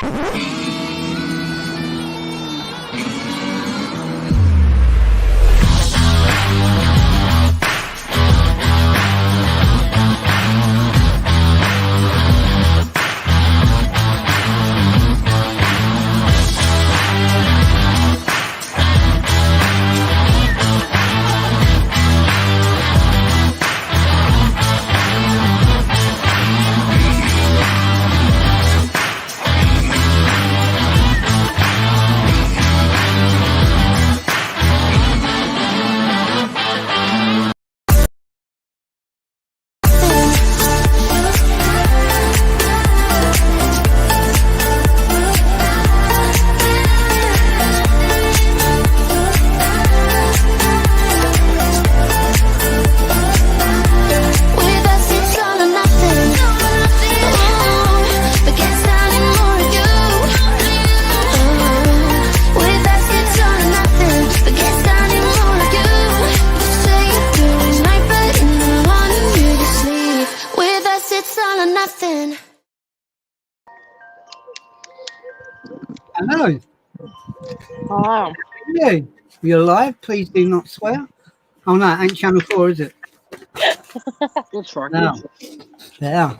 Hello. Hello. Yeah, you're live. Please do not swear. Oh no, it ain't Channel 4, is it? That's right. No. Yeah.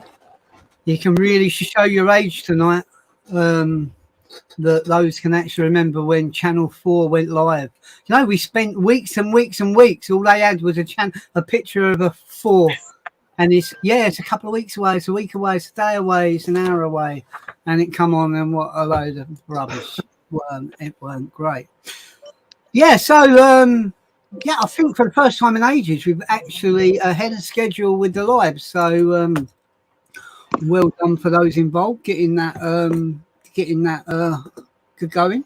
You can really show your age tonight. That those can actually remember when Channel 4 went live. You know, we spent weeks and weeks and weeks. All they had was a picture of a 4. And it's a couple of weeks away, it's a week away, it's a day away, it's an hour away. And it come on and what a load of rubbish. It weren't great. Yeah, so I think for the first time in ages we've actually ahead of schedule with the live. So well done for those involved getting that going.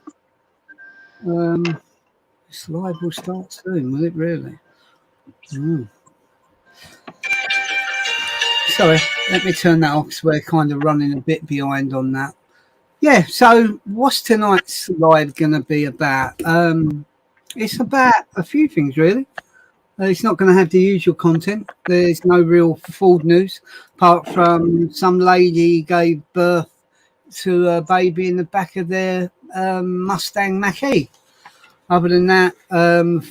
This live will start soon, will it really? Sorry, let me turn that off because we're kind of running a bit behind on that. Yeah, so what's tonight's live going to be about? It's about a few things, really. It's not going to have the usual content. There's no real Ford news, apart from some lady gave birth to a baby in the back of their Mustang Mach-E. Other than that,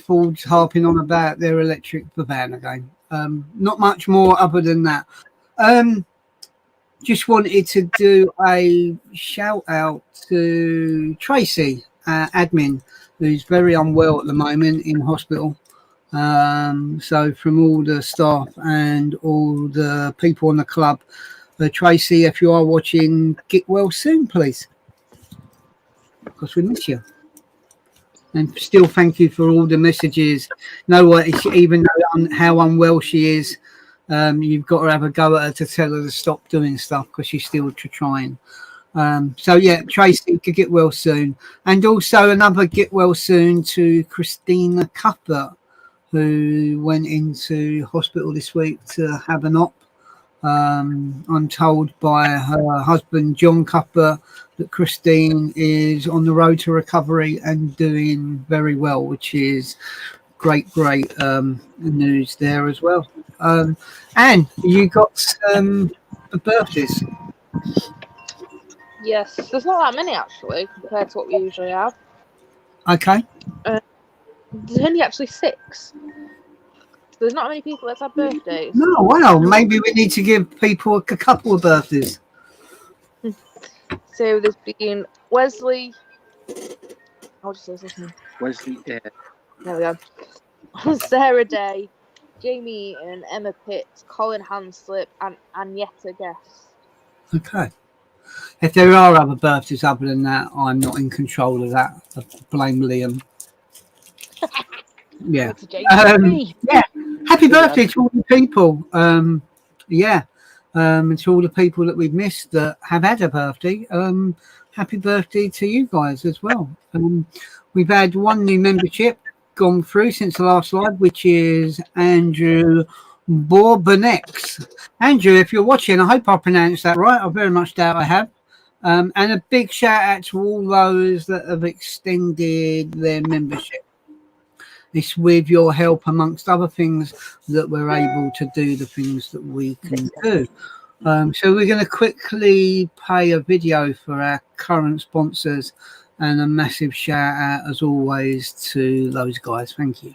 Ford's harping on about their electric van again. Not much more other than that. Just wanted to do a shout out to Tracy, admin, who's very unwell at the moment in hospital. So from all the staff and all the people on the club, Tracy, if you are watching, get well soon, please, because we miss you. And still thank you for all the messages. You know what, even though how unwell she is, you've got to have a go at her to tell her to stop doing stuff because she's still trying. So yeah, Tracy could get well soon. And also another get well soon to Christina Cuthbert, who went into hospital this week to have an op. I'm told by her husband, John Cuthbert, that Christine is on the road to recovery and doing very well, which is great news there as well. And you got some birthdays. Yes, there's not that many actually compared to what we usually have. Okay. There's only actually 6. There's not many people that have birthdays. No, well, maybe we need to give people a couple of birthdays. So there's been Wesley. I'll just say his name. Wesley. There we go. Sarah Day, Jamie Eaton, Emma Pitts, Colin Hanslip, and Agneta Guest. Okay. If there are other birthdays other than that, I'm not in control of that. I blame Liam. Yeah. Yeah. Happy birthday to all the people. And to all the people that we've missed that have had a birthday. Happy birthday to you guys as well. We've had one new membership gone through since the last live, which is Andrew Borbanex. Andrew, if you're watching, I hope I pronounced that right. I very much doubt I have. And a big shout out to all those that have extended their membership. It's with your help, amongst other things, that we're able to do the things that we can do. So we're going to quickly play a video for our current sponsors, and a massive shout out as always to those guys. Thank you.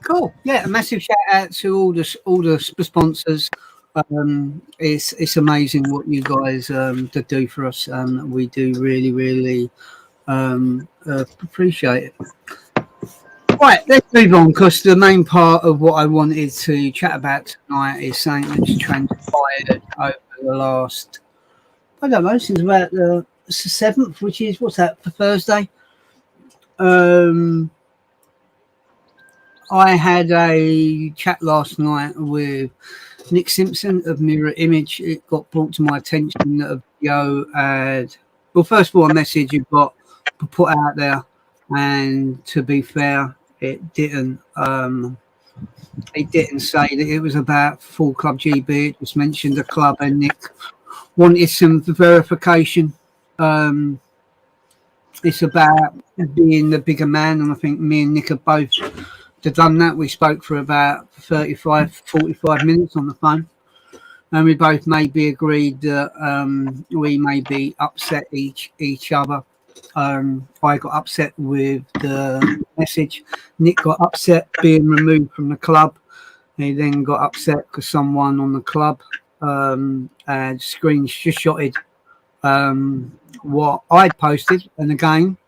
Cool. Yeah, a massive shout out to all the sponsors. It's amazing what you guys do for us. We do really appreciate it. Right, let's move on, because the main part of what I wanted to chat about tonight is something that's transpired over the last, I don't know, since about the 7th, which is, what's that, for Thursday? I had a chat last night with Nick Simpson of Mirror Image. It got brought to my attention that a video had, well, first of all, a message you got put out there, and to be fair, it didn't say that it was about Full Club GB. It just mentioned the club, and Nick wanted some verification. It's about being the bigger man, and I think me and Nick have both done that. We spoke for about 45 minutes on the phone, and we both maybe agreed that we maybe upset each other. I got upset with the message. Nick got upset being removed from the club. He then got upset because someone on the club had screenshotted what I'd posted, and again,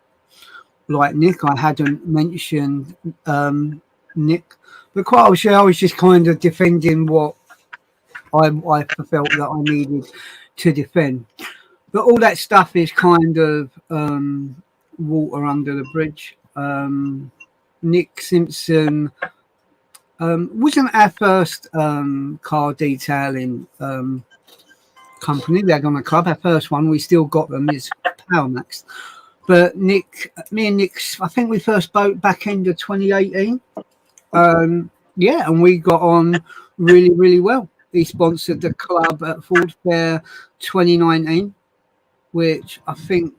like Nick, I hadn't mentioned Nick, but quite obviously I was just kind of defending what I felt that I needed to defend. But all that stuff is kind of water under the bridge. Nick Simpson wasn't our first car detailing company. They're on the club. Our first one, we still got them, is Power Max. But me and Nick, I think we first spoke back end of 2018. Yeah, and we got on really well. He sponsored the club at Fordfair 2019, which I think,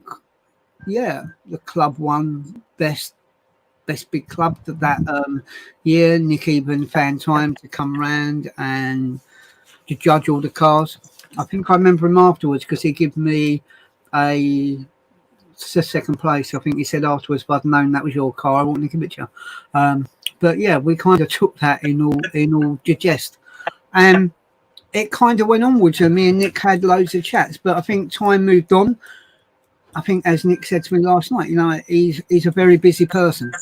yeah, the club won best big club that year. Nick even found time to come round and to judge all the cars. I think I remember him afterwards, because he gave me a second place. I think he said afterwards, if I'd known that was your car, I wouldn't give it to you. But yeah, we kind of took that in all jest, and it kind of went onwards, and me and Nick had loads of chats. But I think time moved on. I think, as Nick said to me last night, you know, he's a very busy person.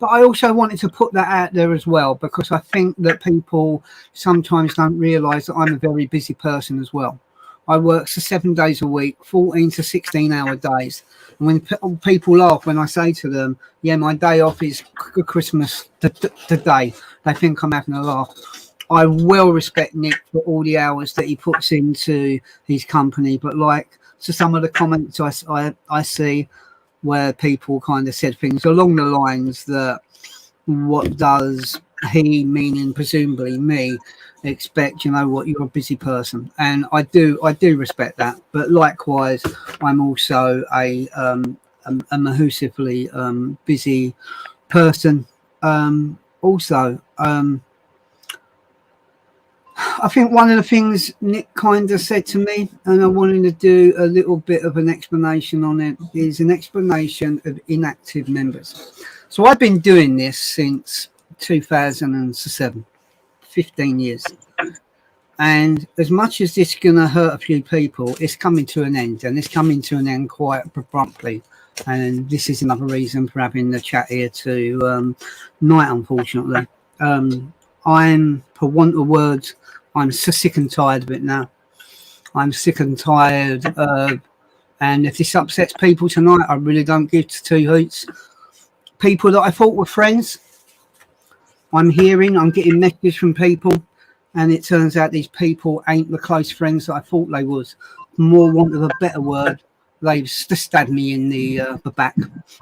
But I also wanted to put that out there as well, because I think that people sometimes don't realise that I'm a very busy person as well. I work 7 days a week, 14 to 16-hour days. And when people laugh when I say to them, yeah, my day off is Christmas today, they think I'm having a laugh. I well respect Nick for all the hours that he puts into his company. But like, to some of the comments I see where people kind of said things along the lines that, what does he, meaning presumably me, expect, you know what, you're a busy person. And I do respect that, but likewise I'm also a massively busy person. Also, I think one of the things Nick kind of said to me, and I wanted to do a little bit of an explanation on it, is an explanation of inactive members. So I've been doing this since 2007, 15 years. And as much as this is going to hurt a few people, it's coming to an end, and it's coming to an end quite abruptly. And this is another reason for having the chat here tonight, unfortunately. I'm, for want of words, I'm so sick and tired of it now. I'm sick and tired of, and if this upsets people tonight, I really don't give two hoots. People that I thought were friends, I'm getting messages from people, and it turns out these people ain't the close friends that I thought they was. More want of a better word, they've stabbed me in the back.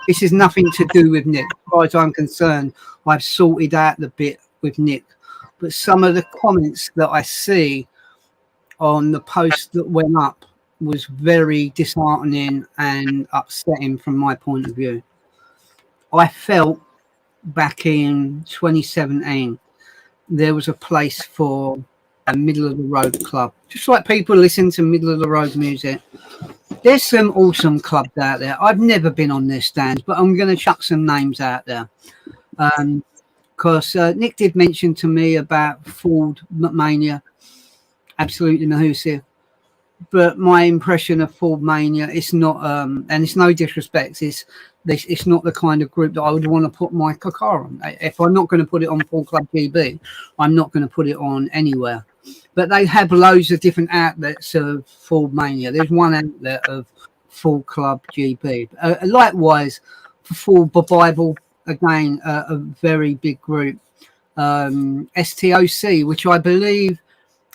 This is nothing to do with Nick. As far as I'm concerned, I've sorted out the bit with Nick. But some of the comments that I see on the post that went up was very disheartening and upsetting from my point of view. I felt back in 2017 there was a place for a middle of the road club, just like people listen to middle of the road music. There's some awesome clubs out there. I've never been on their stands, but I'm going to chuck some names out there. Because Nick did mention to me about Ford Mania, absolutely mahoosive. But my impression of Ford Mania, it's not, and it's no disrespect, it's not the kind of group that I would want to put my car on. If I'm not going to put it on Ford Club GB, I'm not going to put it on anywhere. But they have loads of different outlets of Ford Mania. There's one outlet of Ford Club GB. Likewise, for Ford Bible, again, a very big group. STOC, which I believe,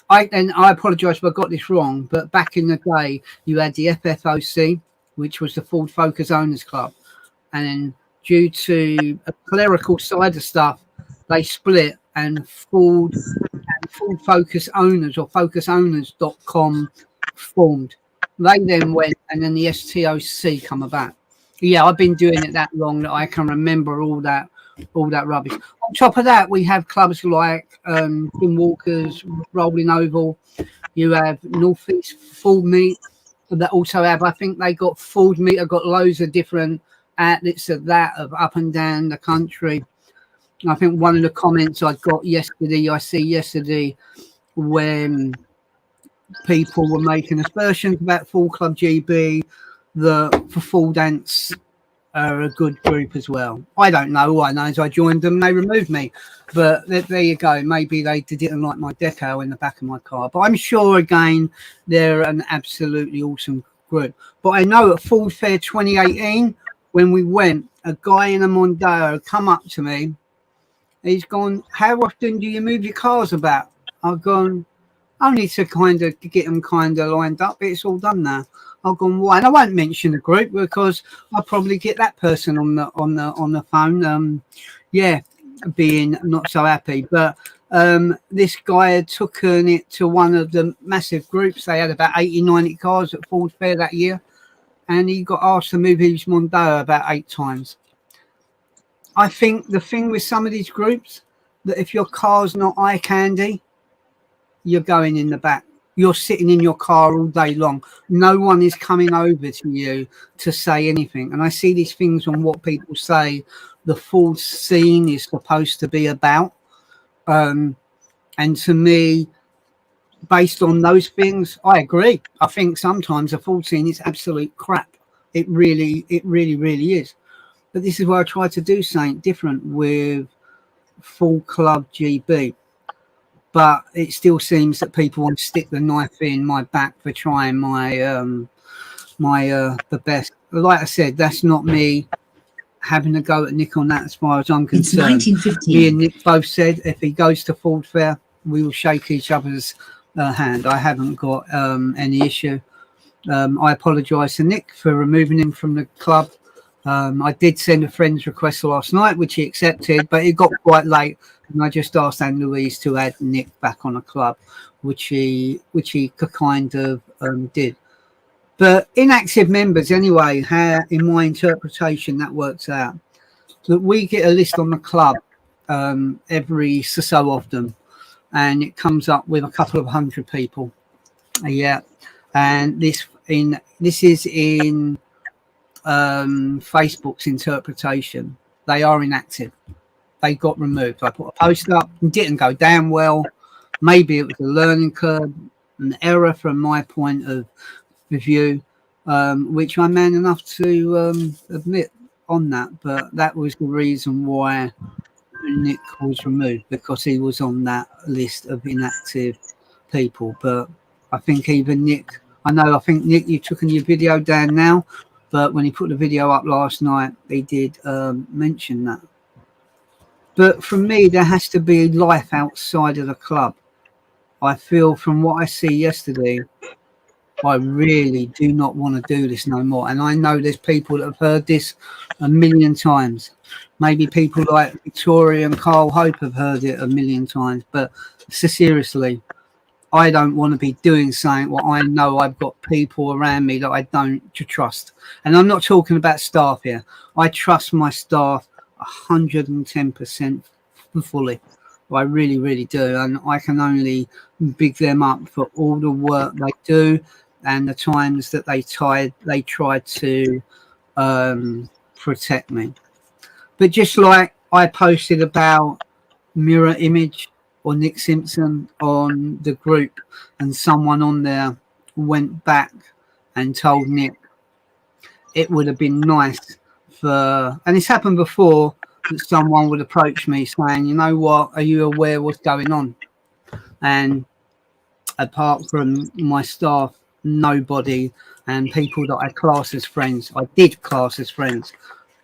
I apologise if I got this wrong, but back in the day, you had the FFOC, which was the Ford Focus Owners Club. And due to a clerical side of stuff, they split, and Ford Focus Owners, or focusowners.com, formed. They then went, and then the STOC come about. Yeah, I've been doing it that long that I can remember all that rubbish. On top of that, we have clubs like Tim Walker's Rolling Oval. You have Northeast Ford Meet that also have, I think they got Ford Meet, have got loads of different outlets of that, of up and down the country. I think one of the comments I got yesterday, when people were making aspersions about Ford Club GB, that for Ford Ants are a good group as well. I don't know. All I know is I joined them, they removed me. But there you go. Maybe they didn't like my decal in the back of my car. But I'm sure, again, they're an absolutely awesome group. But I know at Fordfair 2018, when we went, a guy in a Mondeo come up to me. He's gone, how often do you move your cars about? I've gone, only to kind of get them kind of lined up. It's all done now. I've gone, why? And I won't mention the group because I'll probably get that person on the phone. Yeah, being not so happy. But this guy had taken it to one of the massive groups. They had about 80, 90 cars at Ford Fair that year. And he got asked to move his Mondeo about 8 times. I think the thing with some of these groups, that if your car's not eye candy, you're going in the back. You're sitting in your car all day long. No one is coming over to you to say anything. And I see these things on what people say the Ford scene is supposed to be about. And to me, based on those things, I agree. I think sometimes the Ford scene is absolute crap. It really is. But this is where I try to do something different with Ford Club GB. But it still seems that people want to stick the knife in my back for trying my the best. Like I said, that's not me having a go at Nick on that as far as I'm concerned. It's 1915. Me and Nick both said if he goes to Ford Fair, we will shake each other's hand. I haven't got any issue. I apologise to Nick for removing him from the club. I did send a friend's request last night, which he accepted, but it got quite late, and I just asked Anne Louise to add Nick back on the club, which he kind of did. But inactive members, anyway, how in my interpretation that works out, that we get a list on the club every so often, and it comes up with a couple of 100 people. Yeah, and this is in Facebook's interpretation. They are inactive. they got removed. I put a post up, and didn't go down well. Maybe it was a learning curve, an error from my point of view, which I'm man enough to admit on that. But that was the reason why Nick was removed, because he was on that list of inactive people. But I think even Nick, I think Nick, you've taken your video down now, but when he put the video up last night, he did mention that. But for me, there has to be life outside of the club. I feel from what I see yesterday, I really do not want to do this no more. And I know there's people that have heard this a million times. Maybe people like Victoria and Carl Hope have heard it a million times. But seriously, I don't want to be doing something what I know I've got people around me that I don't trust. And I'm not talking about staff here. I trust my staff 110% fully. I really, really do. And I can only big them up for all the work they do and the times that they try to protect me. But just like I posted about Mirror Image or Nick Simpson on the group, and someone on there went back and told Nick it would have been nice for, and it's happened before, that someone would approach me saying, you know what, are you aware what's going on? And apart from my staff, nobody, and people that I class as friends, I did class as friends,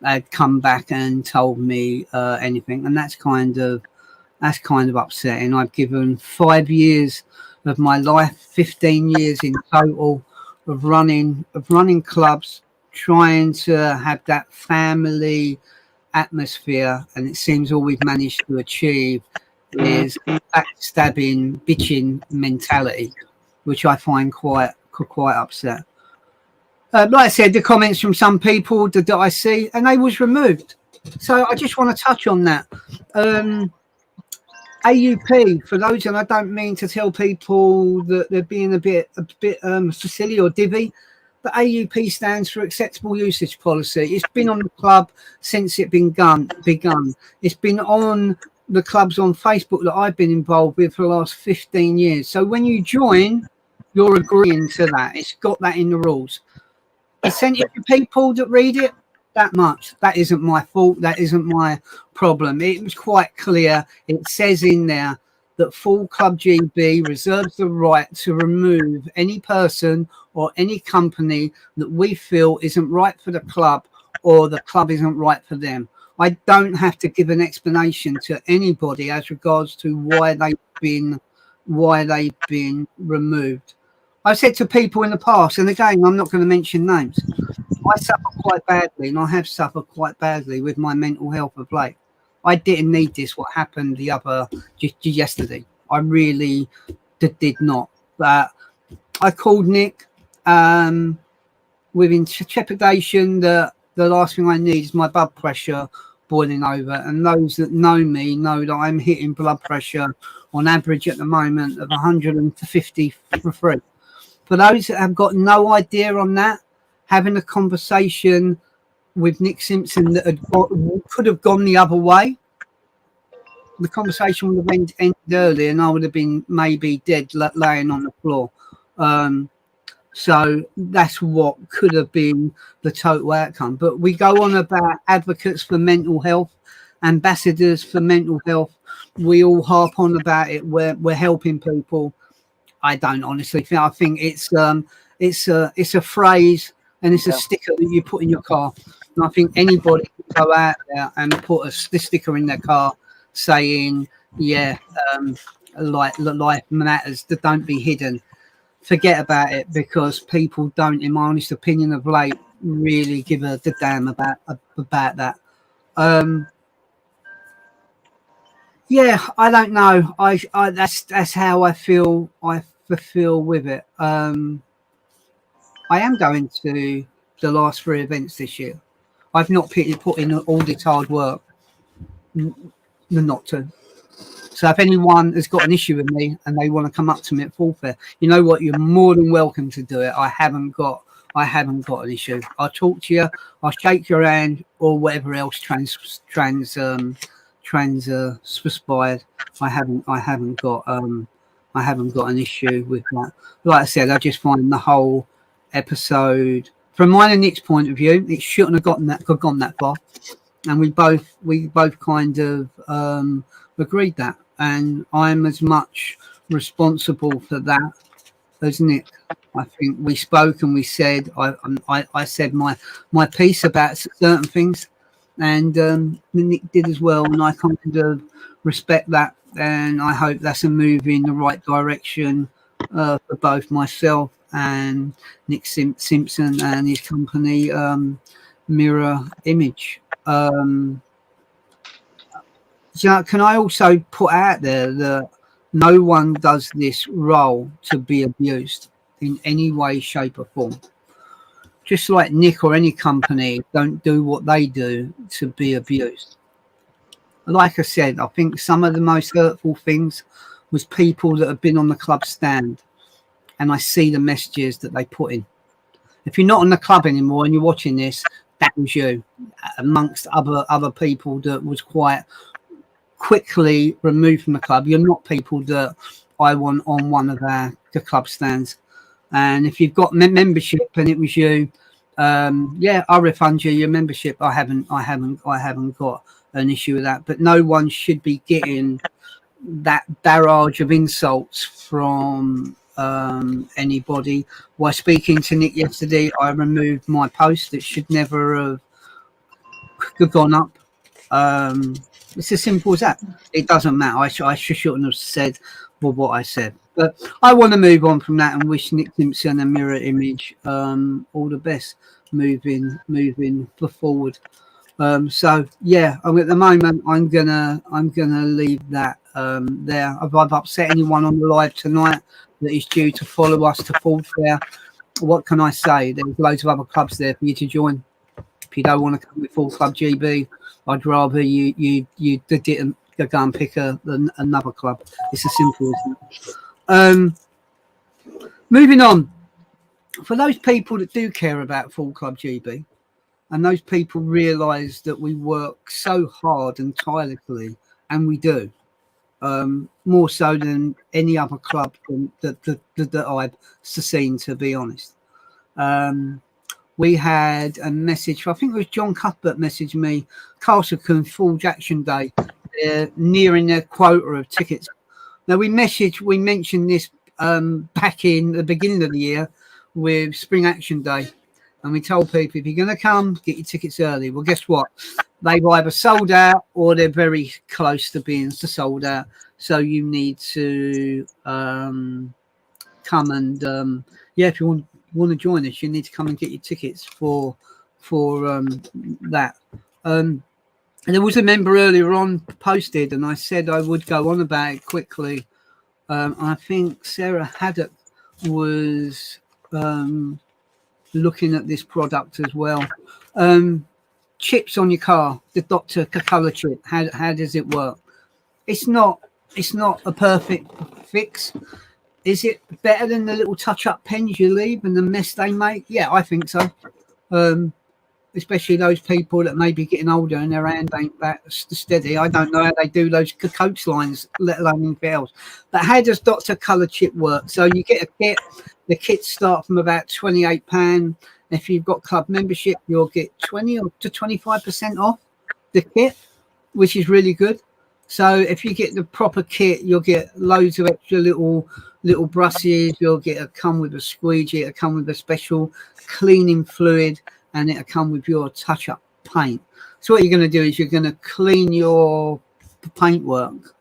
had come back and told me anything. And that's kind of upsetting. I've given 5 years of my life, 15 years in total of running clubs, trying to have that family atmosphere, and it seems all we've managed to achieve is backstabbing, bitching mentality, which I find quite upset. Like I said, the comments from some people that I see, and they was removed. So I just want to touch on that. AUP, for those, and I don't mean to tell people that they're being a bit silly or divvy, but AUP stands for Acceptable Usage Policy. It's been on the club since it begun. It's been on the clubs on Facebook that I've been involved with for the last 15 years. So when you join, you're agreeing to that. It's got that in the rules. Percentage of people that read it, that much. That isn't my fault. That isn't my problem. It was quite clear. It says in there that Full Club GB reserves the right to remove any person or any company that we feel isn't right for the club or the club isn't right for them. I don't have to give an explanation to anybody as regards to why they've been removed. I've said to people in the past, and again, I'm not going to mention names, I suffer quite badly, and I have suffered quite badly with my mental health of late. I didn't need this, what happened yesterday. I really did not. But I called Nick with trepidation that the last thing I need is my blood pressure boiling over. And those that know me know that I'm hitting blood pressure on average at the moment of 153. For those that have got no idea on that, having a conversation with Nick Simpson that could have gone the other way, the conversation would have ended early and I would have been maybe dead laying on the floor. So that's what could have been the total outcome. But we go on about advocates for mental health, ambassadors for mental health. We all harp on about it. We're helping people. I don't honestly think. I think it's a phrase and it's a sticker that you put in your car. And I think anybody can go out there and put a sticker in their car saying, life matters, that don't be hidden. Forget about it, because people don't, in my honest opinion of late, really give a damn about that. I don't know. I that's how I feel. I feel with it. I am going to the last 3 events this year. I've not put in all this hard work not to. So if anyone has got an issue with me and they want to come up to me at Fordfair, you know what? You're more than welcome to do it. I haven't got an issue. I'll talk to you. I'll shake your hand or whatever else transpired. I haven't got an issue with that. Like I said, I just find the whole episode, from mine and Nick's point of view, it shouldn't have gone that far, and we both kind of agreed that, and I'm as much responsible for that as Nick. I think we spoke and we said I said my piece about certain things, and Nick did as well, and I kind of respect that, and I hope that's a move in the right direction for both myself and Nick Simpson and his company, Mirror Image. So can I also put out there that no one does this role to be abused in any way, shape, or form. Just like Nick or any company don't do what they do to be abused. Like I said, I think some of the most hurtful things was people that have been on the club stand, and I see the messages that they put in. If you're not on the club anymore and you're watching this, that was you, amongst other people that was quite quickly removed from the club. You're not people that I want on one of the club stands. And if you've got membership and it was you, I'll refund you your membership. I haven't got an issue with that. But no one should be getting that barrage of insults from anybody. While speaking to Nick yesterday, I removed my post that should never have gone up. It's as simple as that. It doesn't matter. I shouldn't have said what I said. But I want to move on from that and wish Nick Simpson and Mirror Image all the best moving forward. So yeah, at the moment I'm gonna leave that there. If I've upset anyone on the live tonight that is due to follow us to Fordfair, what can I say? There's loads of other clubs there for you to join. If you don't want to come with Full Club GB, I'd rather you didn't go and pick another club. It's as simple as that. Moving on, for those people that do care about Full Club GB, and those people realise that we work so hard and tirelessly, and we do, more so than any other club that I've seen, to be honest. We had a message, I think it was John Cuthbert messaged me, Castlecombe Forge Action Day, nearing their quota of tickets. Now we mentioned this back in the beginning of the year with Spring Action Day, and we told people, if you're going to come, get your tickets early. Well, guess what? They've either sold out or they're very close to being sold out. So you need to come and if you want to join us, you need to come and get your tickets for that. And there was a member earlier on posted, and I said I would go on about it quickly. I think Sarah Haddock was looking at this product as well. Chips on your car, the Dr. Colour chip. How does it work? It's not a perfect fix. Is it better than the little touch-up pens you leave and the mess they make? Yeah, I think so. Especially those people that may be getting older and their hand ain't that steady. I don't know how they do those coach lines, let alone anything else. But how does Dr. Colour chip work? So you get a kit. The kits start from about £28. If you've got club membership, you'll get 20 to 25% off the kit, which is really good. So if you get the proper kit, you'll get loads of extra little brushes. You'll come with a squeegee. It'll come with a special cleaning fluid, and it'll come with your touch-up paint. So what you're going to do is you're going to clean your paintwork.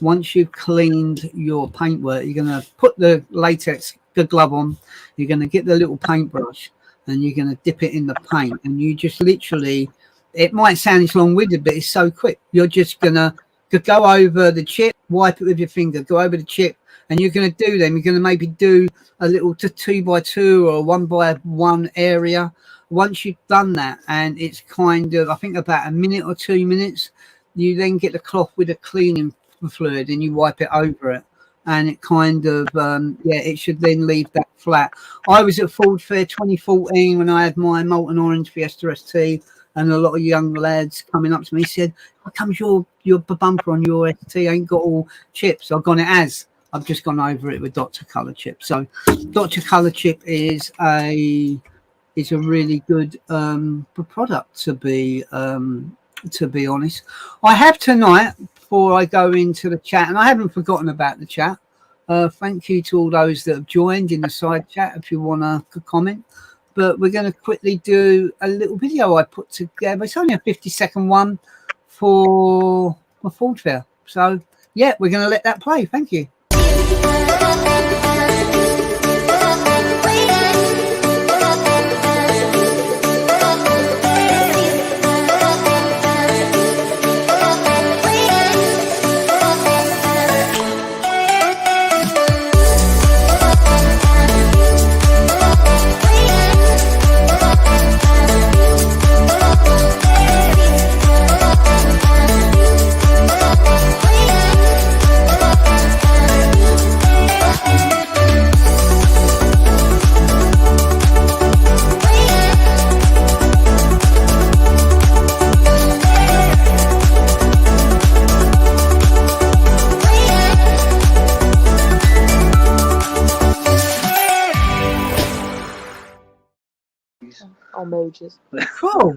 Once you've cleaned your paintwork, you're going to put the latex glove on. You're going to get the little paintbrush, and you're going to dip it in the paint. And you just literally, it might sound long-winded, but it's so quick. You're just going to go over the chip, wipe it with your finger, go over the chip, and you're going to do them. You're going to maybe do a little 2x2 or 1x1 area. Once you've done that, and it's kind of, I think about a minute or 2 minutes, you then get the cloth with a cleaning fluid and you wipe it over it, and it kind of it should then leave that flat. I was at Fordfair 2014 when I had my Molten Orange Fiesta ST, and a lot of young lads coming up to me said, "How comes your bumper on your ST ain't got all chips?" I've gone, it has. I've just gone over it with Dr. Colour Chip. So Dr. Colour Chip is a really good product, to be honest. I have tonight, before I go into the chat, and I haven't forgotten about the chat. Thank you to all those that have joined in the side chat if you want to comment. But we're going to quickly do a little video I put together. It's only a 50-second one for Fordfair. So, yeah, we're going to let that play. Thank you. Emojis. Cool.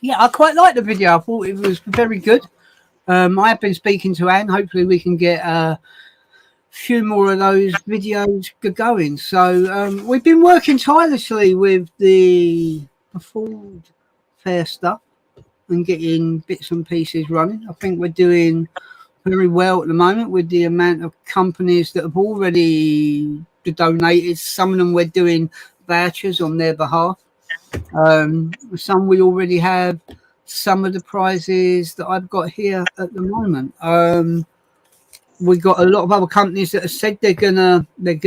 Yeah, I quite liked the video. I thought it was very good. I have been speaking to Anne. Hopefully we can get a few more of those videos going. So we've been working tirelessly with the Fordfair stuff and getting bits and pieces running. I think we're doing very well at the moment with the amount of companies that have already donated. Some of them we're doing vouchers on their behalf. Some we already have some of the prizes that I've got here at the moment. We've got a lot of other companies that have said they're gonna get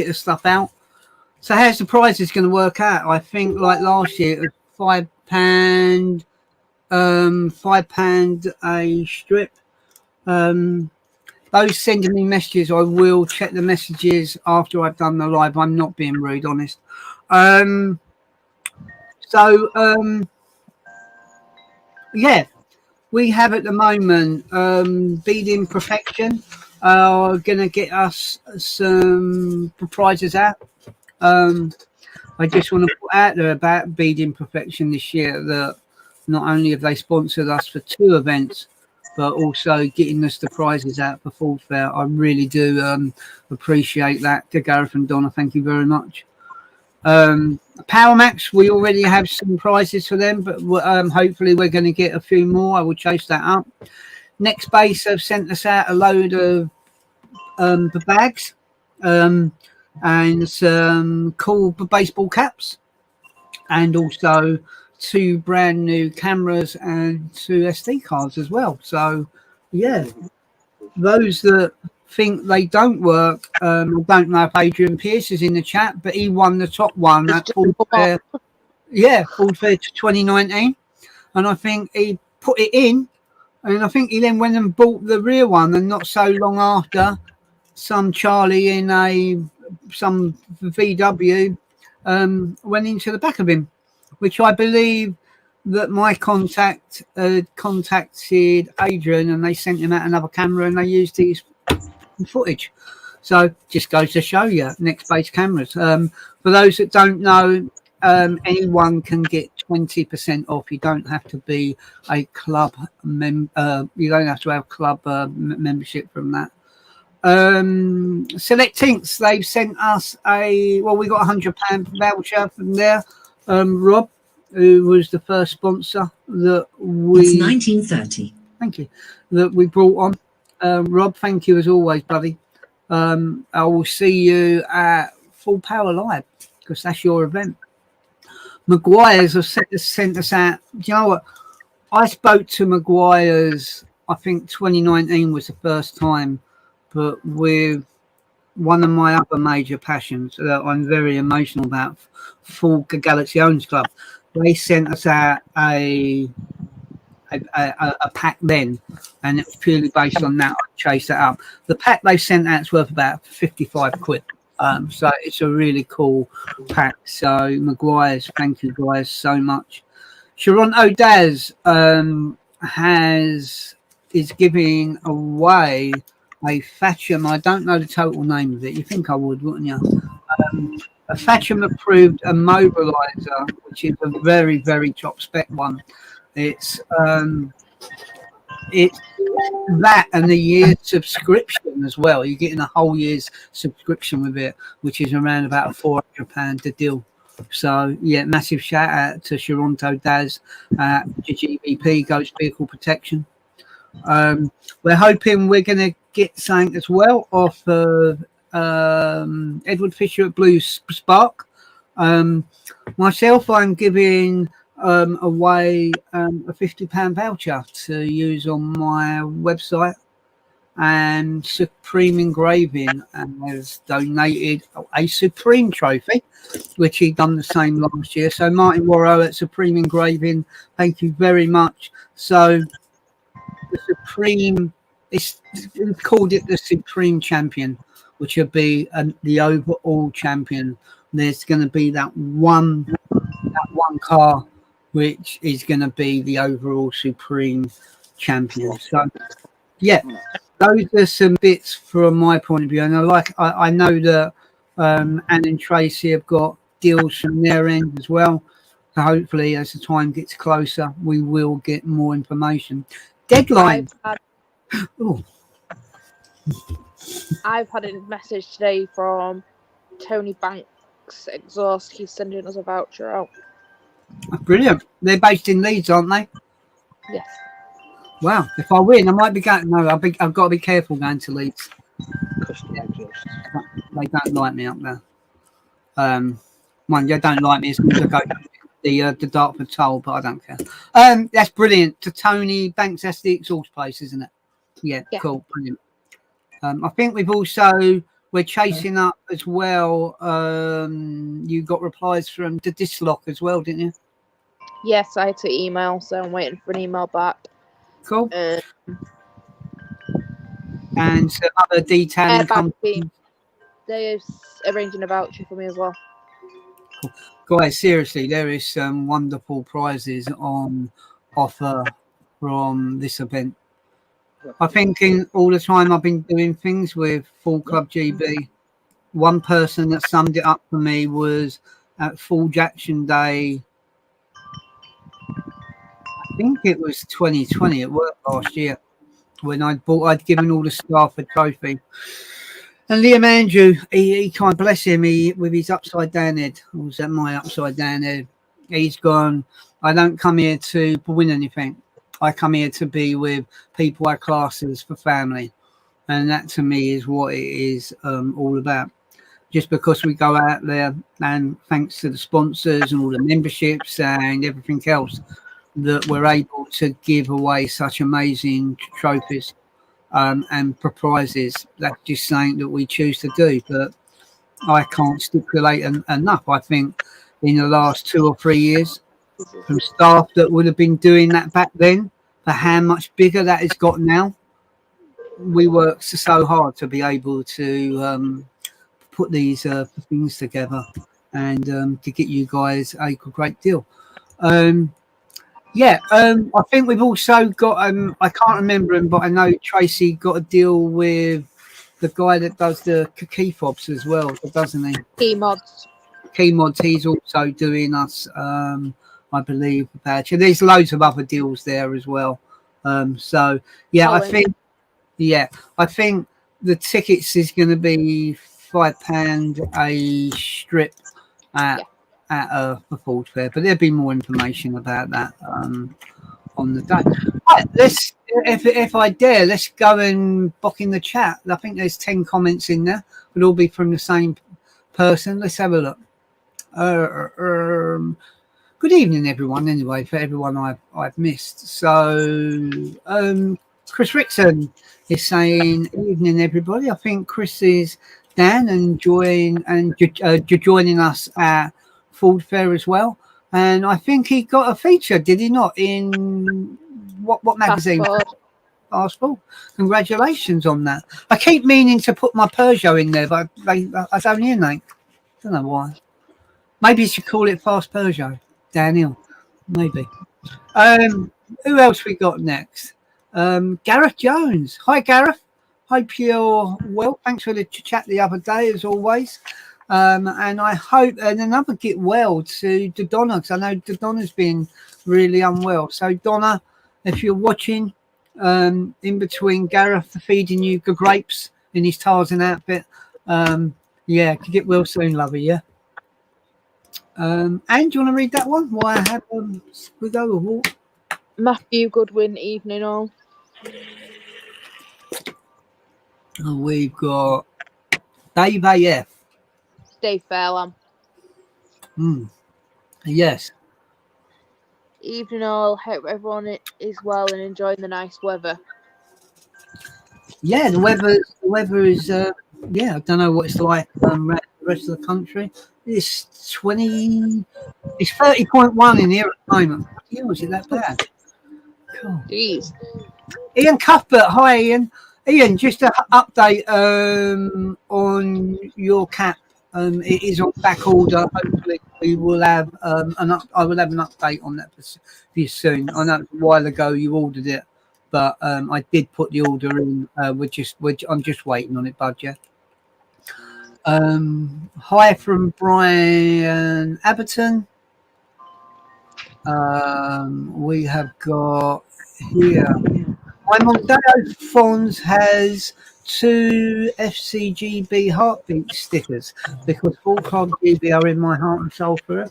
the stuff out. So how's the prizes going to work out? I think like last year it was £5, £5 a strip. Those sending me messages, I will check the messages after I've done the live. I'm not being rude, honest. Yeah, we have at the moment Beading Perfection are going to get us some prizes out. I just want to put out there about Beading Perfection this year that not only have they sponsored us for 2 events, but also getting us the prizes out for Fordfair. I really do appreciate that. To Gareth and Donna, thank you very much. Power Max, we already have some prizes for them, but hopefully we're going to get a few more. I will chase that up. Next Base have sent us out a load of bags and some cool baseball caps, and also 2 brand new cameras and 2 SD cards as well. So yeah, those that think they don't work, I don't know if Adrian Pierce is in the chat, but he won the top one at Fordfair. Yeah, Fordfair 2019, and I think he put it in, and I think he then went and bought the rear one, and not so long after, some Charlie in some VW went into the back of him, which I believe that my contact contacted Adrian, and they sent him out another camera and they used his footage. So just goes to show you, Next Base cameras. For those that don't know, anyone can get 20% off. You don't have to be a club you don't have to have club membership from that. Select Tinks, they've sent us we got £100 voucher from there. Rob, who was the first sponsor that it's 1930. Thank you, that we brought on. Rob, thank you as always, buddy. I will see you at Full Power Live, because that's your event. Maguire's have sent us out. Do you know what? I spoke to Maguire's, I think 2019 was the first time, but with one of my other major passions that I'm very emotional about, Full Galaxy Owns Club. They sent us out a pack then, and it was purely based on that. I chased that up. The pack they sent out is worth about 55 quid. So it's a really cool pack. So Maguire's, thank you guys so much. Toronto Daz is giving away a Thatcham. I don't know the total name of it. You think I would, wouldn't you? A Thatcham approved immobilizer, which is a very, very top spec one. It's that and a year's subscription as well. You're getting a whole year's subscription with it, which is around about £400 a deal. So yeah, massive shout out to Toronto Daz at GBP Ghost Vehicle Protection. We're hoping we're going to get something as well off of Edward Fisher at Blue Spark. Myself, I'm giving away a £50 voucher to use on my website, and Supreme Engraving has donated a Supreme trophy, which he done the same last year. So Martin Warrow at Supreme Engraving, thank you very much. So the Supreme, we've called it the Supreme Champion, which will be the overall champion. There's going to be that one car which is going to be the overall Supreme Champion. So yeah, those are some bits from my point of view, and I know that Anne and Tracy have got deals from their end as well. So hopefully, as the time gets closer, we will get more information. Deadline. I've had a message today from Tony Banks Exhaust. He's sending us a voucher out. Brilliant. They're based in Leeds, aren't they? Yes. Wow. If I win, I might be going. No, I've got to be careful going to Leeds. They don't like me up there. They don't like me as soon as I go to the Dartford Toll, but I don't care. That's brilliant. To Tony Banks, that's the exhaust place, isn't it? Yeah. Cool. Brilliant. I think we're chasing up as well. You got replies from the Dislock as well, didn't you? Yes, I had to email, so I'm waiting for an email back. Cool. And some other detailing companies. They're arranging a voucher for me as well. Cool. Guys, seriously, there is some wonderful prizes on offer from this event. I think in all the time I've been doing things with Full Club GB, one person that summed it up for me was at Forge Action Day. I think it was 2020 at work last year, when I'd given all the staff a trophy. And Liam Andrew, he can't, bless him, with his upside down head, or was that my upside down head? He's gone, I don't come here to win anything. I come here to be with people I class as for family. And that to me is what it is all about. Just because we go out there, and thanks to the sponsors and all the memberships and everything else, that we're able to give away such amazing trophies and prizes. That's just something that we choose to do. But I can't stipulate enough. I think in the last 2 or 3 years, from staff that would have been doing that back then, for how much bigger that has got now, we worked so hard to be able to put these things together and to get you guys a great deal. I think we've also got I can't remember him, but I know Tracy got a deal with the guy that does the key fobs as well, doesn't he? Key mods. He's also doing us I believe voucher. There's loads of other deals there as well. I think the tickets is going to be £5 a strip at the Fordfair, but there'll be more information about that on the day. Right, if I dare, let's go and book in the chat. I think there's 10 comments in there, but all be from the same person. Let's have a look. Good evening, everyone. Anyway, for everyone I've missed. So, Chris Rickson is saying, "Evening, everybody." I think Chris is down and joining us at Fordfair as well. And I think he got a feature, did he not? In what magazine? passport. Congratulations on that. I keep meaning to put my Peugeot in there, but I don't hear nothing. Don't know why. Maybe you should call it Fast Peugeot, Daniel. Maybe. Who else we got next? Gareth Jones. Hi, Gareth. Hope you're well. Thanks for the chat the other day, as always. And I hope, and another get well to Donna, because I know Donna's been really unwell. So, Donna, if you're watching, in between Gareth feeding you the grapes in his Tarzan outfit, yeah, get well soon, lovey, yeah? And do you want to read that one? Why I have we go a walk? Matthew Goodwin, evening all. We've got Dave AF. Dave Fairlam. Yes. Evening all. Hope everyone is well and enjoying the nice weather. Yeah, the weather is. Yeah, I don't know what it's like around the rest of the country. It's 30.1 in here at the moment. Yeah, is it that bad? Cool. Jeez. Ian Cuthbert, hi Ian. Ian, just an update on your cap. It is on back order. Hopefully, we will have I will have an update on that for you soon. I know a while ago you ordered it, but I did put the order in. I'm just waiting on it, bud. Yeah. Hi from Brian Aberton. We have got here. My Mondeo Fonz has 2 FCGB heartbeat stickers because 4GB are in my heart and soul forever.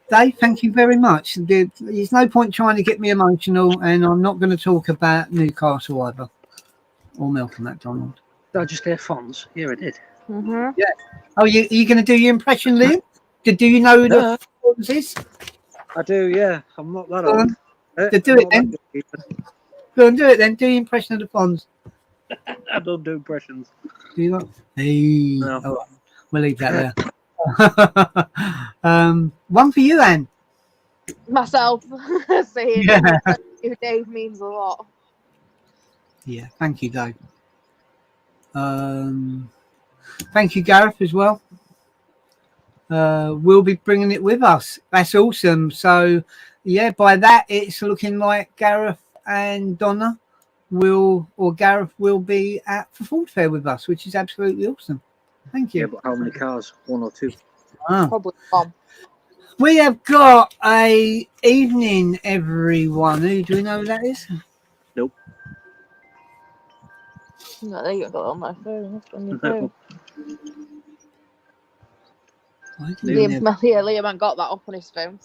Dave, thank you very much. There's no point trying to get me emotional, and I'm not going to talk about Newcastle either or Malcolm McDonald. Did I just hear Fonz? Yeah, I did. Mm-hmm. Yeah. Oh, you going to do your impression, Liam? Do you know who the Fonz is? I do, yeah. I'm not that old. Do it then. Go and do it then. Do your impression of the Fonz. I don't do impressions. Do you not? Hey. No. All right. We'll leave that there. One for you, Anne. Myself. Saying who Dave means a lot. Yeah, thank you, Dave. Thank you, Gareth, as well. We'll be bringing it with us. That's awesome. So, yeah, by that, it's looking like Gareth and Donna Gareth will be at the Fordfair with us, which is absolutely awesome. Thank you. Yeah, but how many cars? 1 or 2? Probably one. We have got a evening, everyone. Do we know who that is? Nope. No, there you go on my phone. That's on your phone. Liam ain't got that up on his phone.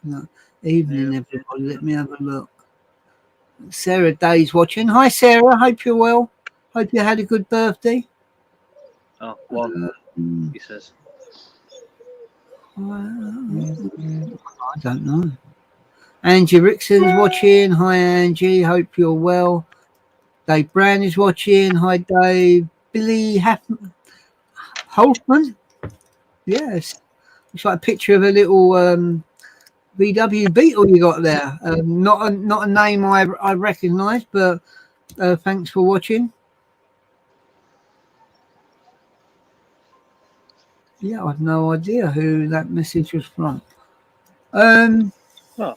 No. Evening, everybody. Let me have a look. Sarah Day's watching. Hi, Sarah. Hope you're well. Hope you had a good birthday. Oh, one. He says. I don't know. Angie Rickson's watching. Hi, Angie. Hope you're well. Dave Brown is watching. Hi, Dave. Billy Holtman. Yes. Looks like a picture of a little VW Beetle you got there. Not a name I recognise, but thanks for watching. Yeah, I've no idea who that message was from. Carl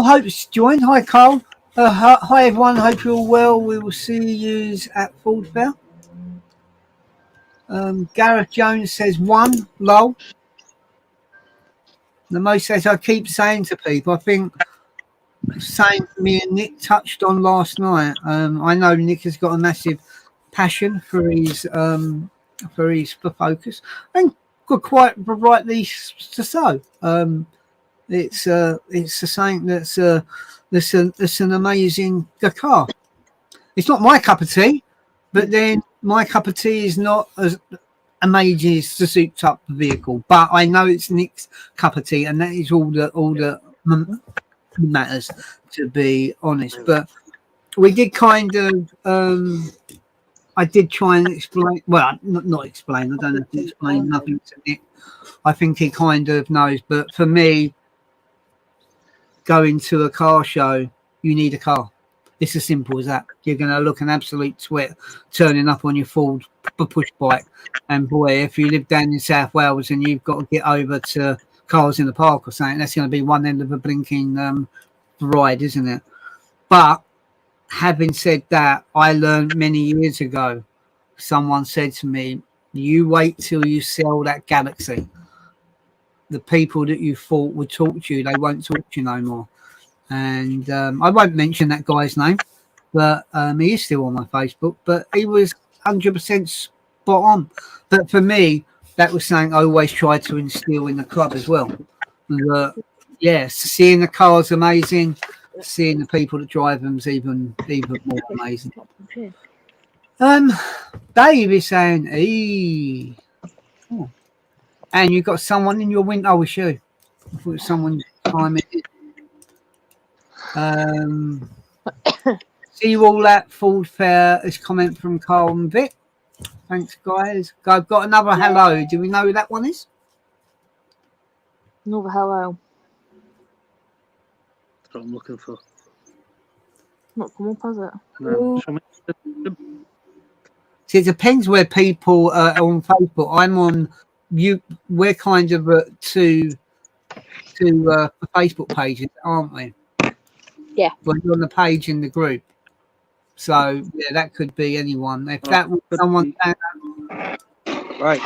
Hope's joined. Hi, Carl. Hi, everyone. Hope you're all well. We will see you at Fordfair. Gareth Jones says 1, lol. The most says I keep saying to people, I think saying me and Nick touched on last night. I know Nick has got a massive passion for his focus, and quite rightly so. It's something that's an amazing car. It's not my cup of tea, but then my cup of tea is not as amazing as the souped up vehicle. But I know it's Nick's cup of tea, and that is all that matters, to be honest. But we did kind of. I did try and explain. Well, not explain. I don't have to explain nothing to Nick. I think he kind of knows. But for me, going to a car show, you need a car. It's as simple as that. You're going to look an absolute twit turning up on your Ford push bike. And boy, if you live down in South Wales and you've got to get over to Cars in the Park or something, that's going to be one end of a blinking ride, isn't it? But having said that, I learned many years ago, someone said to me, you wait till you sell that Galaxy. The people that you thought would talk to you, they won't talk to you no more. And I won't mention that guy's name, but he is still on my Facebook, but he was 100% spot on. But for me, that was something I always tried to instill in the club as well. Yes, seeing the cars amazing, seeing the people that drive them's even more amazing. Dave is saying, "Hey, oh. And you've got someone in your window." Oh, it's you. I thought it was someone timing it. See you all at Fordfair. This comment from Carl and Vic. Thanks, guys. I've got another hello. Do we know who that one is? Another hello. That's what I'm looking for. Not come up, has it? No. See, it depends where people are on Facebook. I'm on you. We're kind of two Facebook pages, aren't we? Yeah. But you're on the page in the group. So yeah, that could be anyone. If that was someone, Right.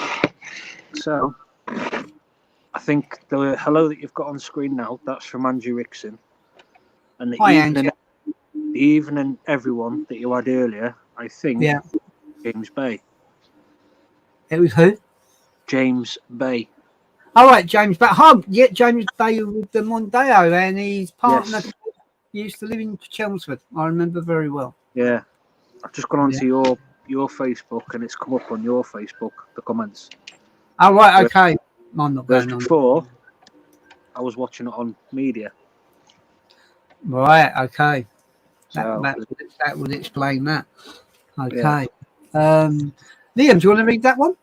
So I think the hello that you've got on screen now, that's from Andrew Rickson. And Hi, Andrew. The evening everyone that you had earlier, I think, James Bay. It was who? James Bay. All right, James Bay. Oh, yeah, James Bay with the Mondeo, and his partner used to live in Chelmsford. I remember very well. Yeah, I've just gone onto your Facebook, and it's come up on your Facebook, the comments. Oh, right, okay. I'm not going on. Before, I was watching it on media. Right, okay. So, that would explain that. Okay. Yeah. Liam, do you want to read that one?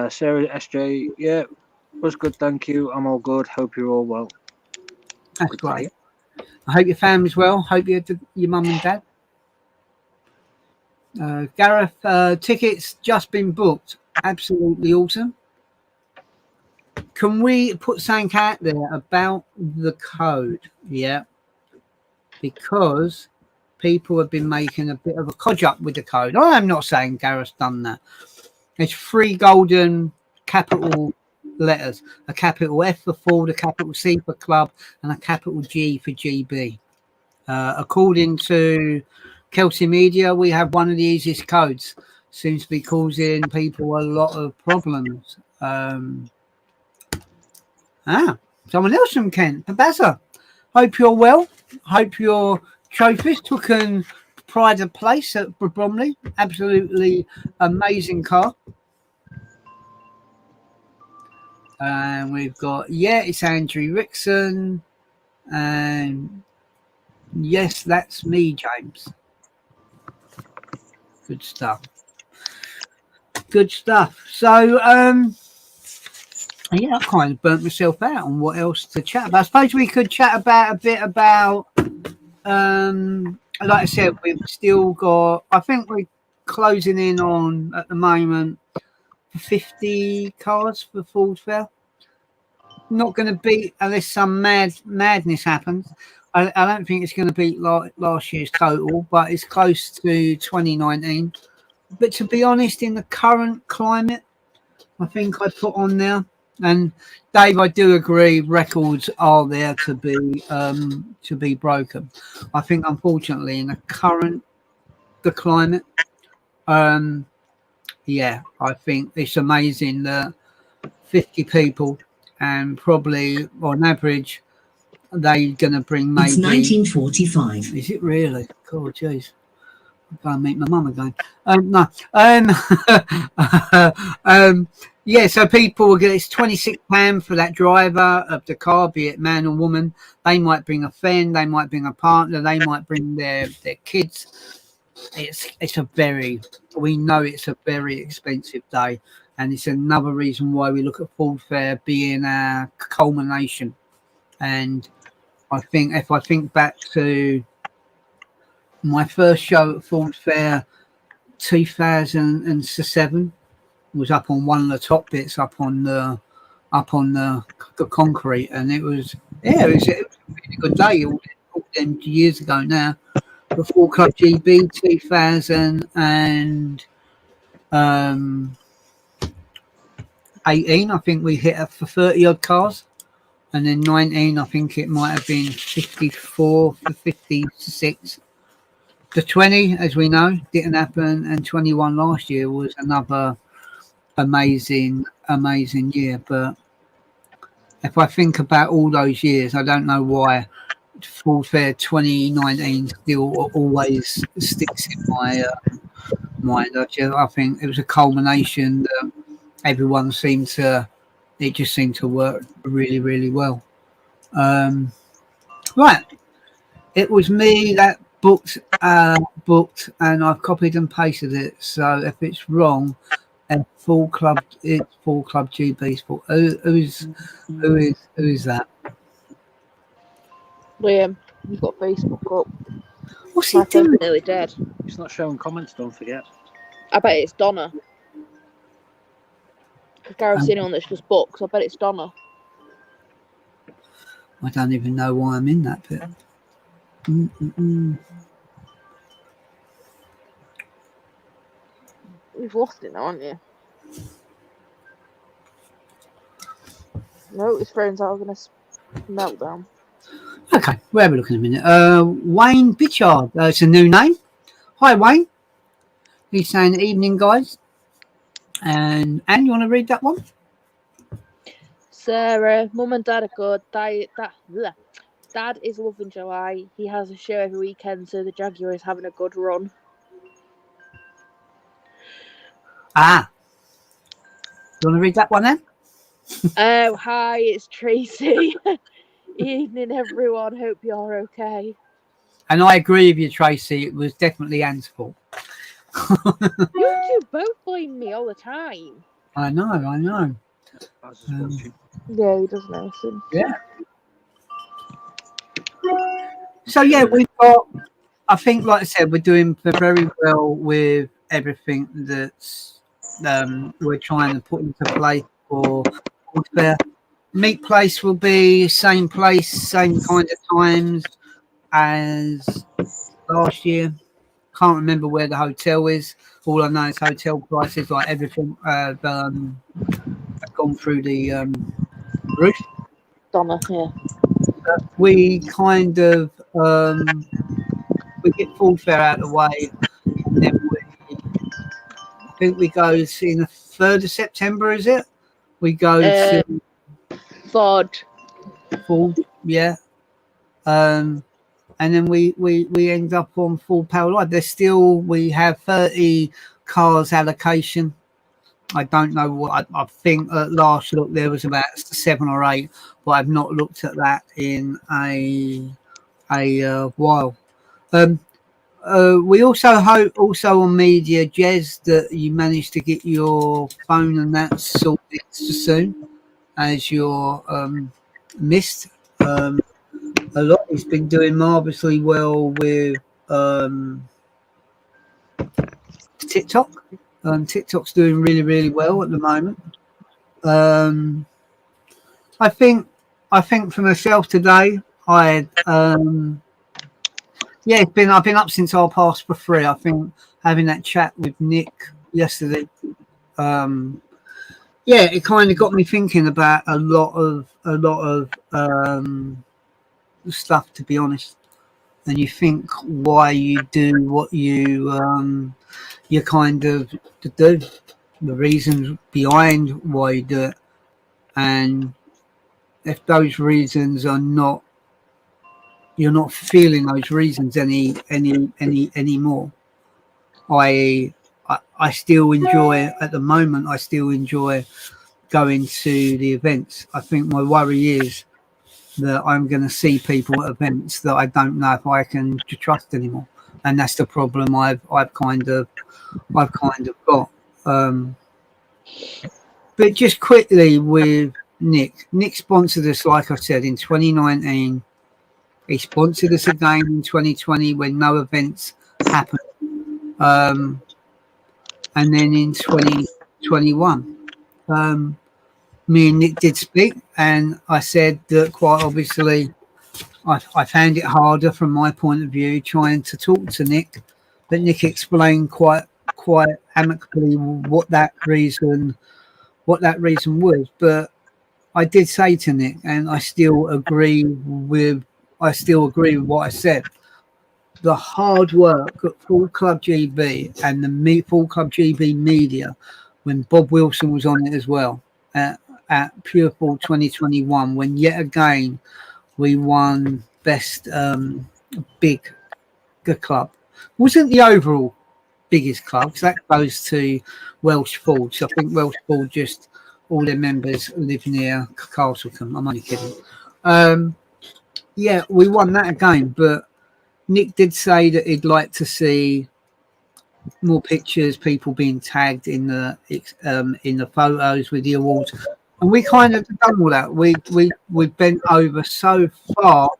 Sarah SJ, yeah, was good, thank you. I'm all good. Hope you're all well. That's great. I hope your family's well. Hope your mum and dad. Gareth, tickets just been booked. Absolutely awesome. Can we put something out there about the code? Yeah. Because people have been making a bit of a codge up with the code. I'm not saying Gareth's done that. It's 3 golden capital letters, a capital F for Ford, a capital C for Club, and a capital G for GB. According to Kelsey Media, we have one of the easiest codes. Seems to be causing people a lot of problems. Someone else from Kent, Babazza. Hope you're well. Hope your trophies took in pride of place at Bromley. Absolutely amazing car. And we've got, it's Andrew Rickson. And yes, that's me, James. Good stuff. Good stuff. So, I kind of burnt myself out on what else to chat about. I suppose we could chat about a bit about, like I said, we've still got, I think we're closing in on, at the moment, 50 cars for Fordfair. Not going to beat, unless some madness happens. I don't think it's going to beat last year's total, but it's close to 2019. But to be honest, in the current climate, I think I put on there. And Dave, I do agree, records are there to be broken. I think, unfortunately, in the climate, I think it's amazing that 50 people, and probably on average, they're going to bring maybe. It's 1945. Is it really? God, jeez. I'm going to meet my mum again. So people will get, it's £26 for that driver of the car, be it man or woman. They might bring a friend, they might bring a partner, they might bring their kids. We know it's a very expensive day, and it's another reason why we look at Fordfair being a culmination. And I think if I think back to My first show at Fordfair 2007 was up on one of the top bits, up on the concrete, and it was a really good day. All them years ago now. Before Club GB 2018, I think we hit up for 30 odd cars, and then 19, I think it might have been 54 for 56. The 20, as we know, didn't happen, and 21 last year was another amazing year. But if I think about all those years, I don't know why Fordfair 2019 still always sticks in my mind. I think it was a culmination that everyone seemed to. It just seemed to work really, really well. Right, it was me that booked, and I've copied and pasted it. So if it's wrong, it's Full Club GB's fault. Who is that? Liam, you've got Facebook up. What's he My phone's doing? nearly dead. It's not showing comments, don't forget. I bet it's Donna. Gareth's the only one that's just booked, so I bet it's Donna. I don't even know why I'm in that bit. You've lost it now, haven't you? No, his phone's having a meltdown. Okay, where are we looking in a minute? Wayne Bitchard. It's a new name. Hi, Wayne. He's saying, evening, guys. And Anne, you want to read that one? Sarah, Mum and Dad are good. Dad is loving July. He has a show every weekend, so the Jaguar is having a good run. Ah. You want to read that one then? Oh, hi, it's Tracy. Evening, everyone. Hope you're okay. And I agree with you, Tracy. It was definitely Anne's fault. You two both blame me all the time. I know. Yeah, he does know. So. Yeah. So, yeah, we've got, I think, like I said, we're doing very well with everything that's we're trying to put into place for Fordfair. Meet place will be same place, same kind of times as last year. Can't remember where the hotel is. All I know is hotel prices, like everything, have gone through the roof. Donna, yeah. We kind of we get Fordfair out of the way, and then I think we go in the 3rd of September. Is it? We go to Ford, yeah. And then we end up on full power live. We have 30 cars allocation. I don't know what I think at last look there was about 7 or 8, but I've not looked at that in a while. We also hope on media, Jez, that you managed to get your phone and that sorted soon, as you're missed a lot. He's been doing marvelously well with TikTok. TikTok's doing really, really well at the moment. I think for myself today, I've been up since 3:30. I think having that chat with Nick yesterday, it kind of got me thinking about a lot of stuff, to be honest. And you think why you do what you kind of do, the reasons behind why you do it, and if those reasons are not, you're not feeling those reasons anymore. I still enjoy at the moment. I still enjoy going to the events. I think my worry is that I'm going to see people at events that I don't know if I can trust anymore, and that's the problem I've kind of got. But just quickly with Nick sponsored us, like I said, in 2019. He sponsored us again in 2020 when no events happened. And then in 2021, me and Nick did speak, and I said that quite obviously I found it harder from my point of view trying to talk to Nick, but Nick explained quite amicably what that reason was. But I did say to Nick, and I still agree with what I said. The hard work at Full Club GB and the Full Club GB media, when Bob Wilson was on it as well, at Pure Full 2021, when yet again we won best big club. Wasn't the overall biggest club, because that goes to Welsh Forge. I think Welsh Forge, just all their members live near Castlecombe. I'm only kidding. Yeah, we won that again, but Nick did say that he'd like to see more pictures, people being tagged in the photos with the awards, and we kind of done all that. We bent over so far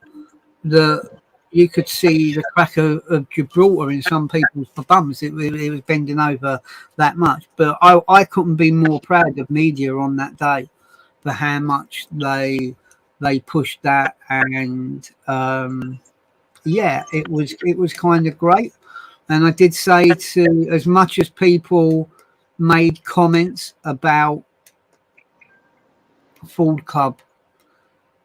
that you could see the crack of Gibraltar in some people's bums. It was bending over that much. But I couldn't be more proud of media on that day for how much they pushed that, and yeah, it was kind of great. And I did say, to as much as people made comments about Ford Club,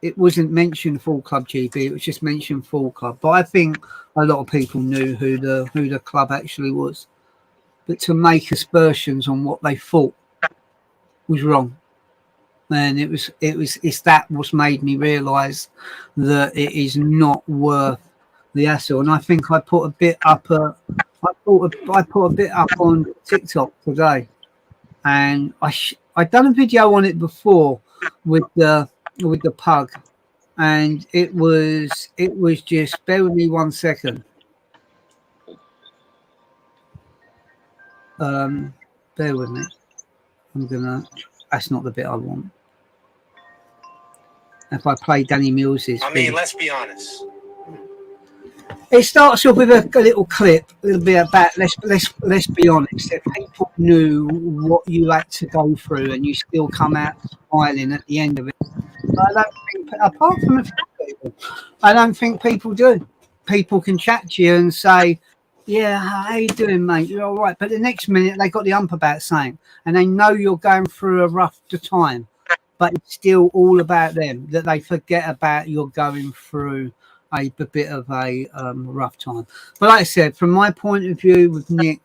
it wasn't mentioned Full Club GB, it was just mentioned Full Club. But I think a lot of people knew who the club actually was. But to make aspersions on what they thought was wrong. And it's that was made me realise that it is not worth the hassle. And I think I put a bit up I put a bit up on TikTok today, and I done a video on it before with the pug, and it was just, bear with me 1 second. Bear with me. That's not the bit I want. If I play Danny Mills's, let's be honest. It starts off with a little clip, a little bit about let's be honest. If people knew what you had to go through, and you still come out smiling at the end of it, I don't think, apart from a few people, I don't think people do. People can chat to you and say, "Yeah, how you doing, mate? You're all right." But the next minute they got the ump about something, and they know you're going through a rough time, but it's still all about them. That they forget about you're going through a bit of a rough time. But like I said, from my point of view with Nick,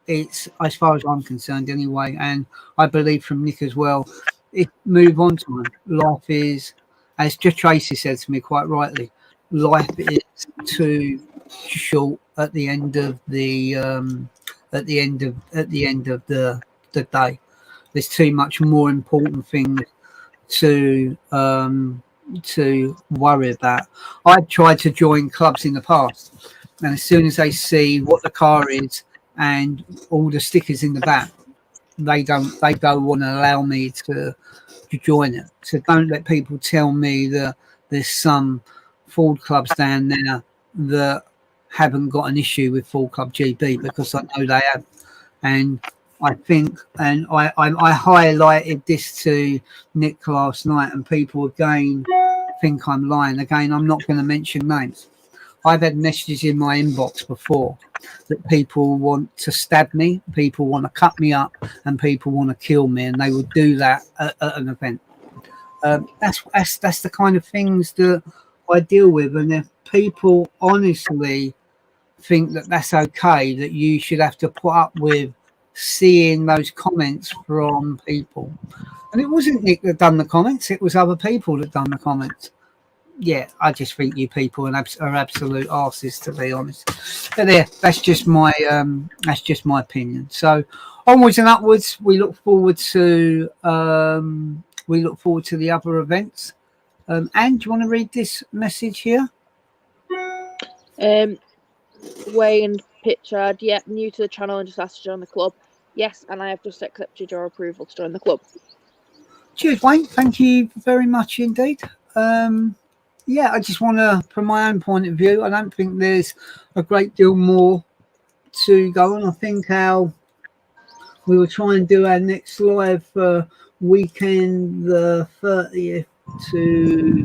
it's, as far as I'm concerned anyway, and I believe from Nick as well, it move on time. Life is, as Tracy said to me quite rightly, life is too short at the end of the day. There's too much more important things to worry about. I've tried to join clubs in the past, and as soon as they see what the car is and all the stickers in the back, they don't want to allow me to join it. So don't let people tell me that there's some Ford clubs down there that haven't got an issue with Ford Club GB, because I know they have. And I think, and I highlighted this to Nick last night, and people again think I'm lying. Again, I'm not going to mention names. I've had messages in my inbox before that people want to stab me, people want to cut me up, and people want to kill me, and they would do that at an event. That's the kind of things that I deal with. And if people honestly think that that's okay, that you should have to put up with seeing those comments from people, and it wasn't Nick that done the comments, it was other people that done the comments. Yeah, I just think you people are absolute arses, to be honest. But there, that's just my opinion. So onwards and upwards, we look forward to the other events. And do you want to read this message here? Wayne Pitchard, yep, new to the channel and just asked to join the club. Yes, and I have just accepted your approval to join the club. Cheers, Wayne. Thank you very much indeed. yeah, I just want to, from my own point of view, I don't think there's a great deal more to go on. I think how we will try and do our next live weekend, the 30th to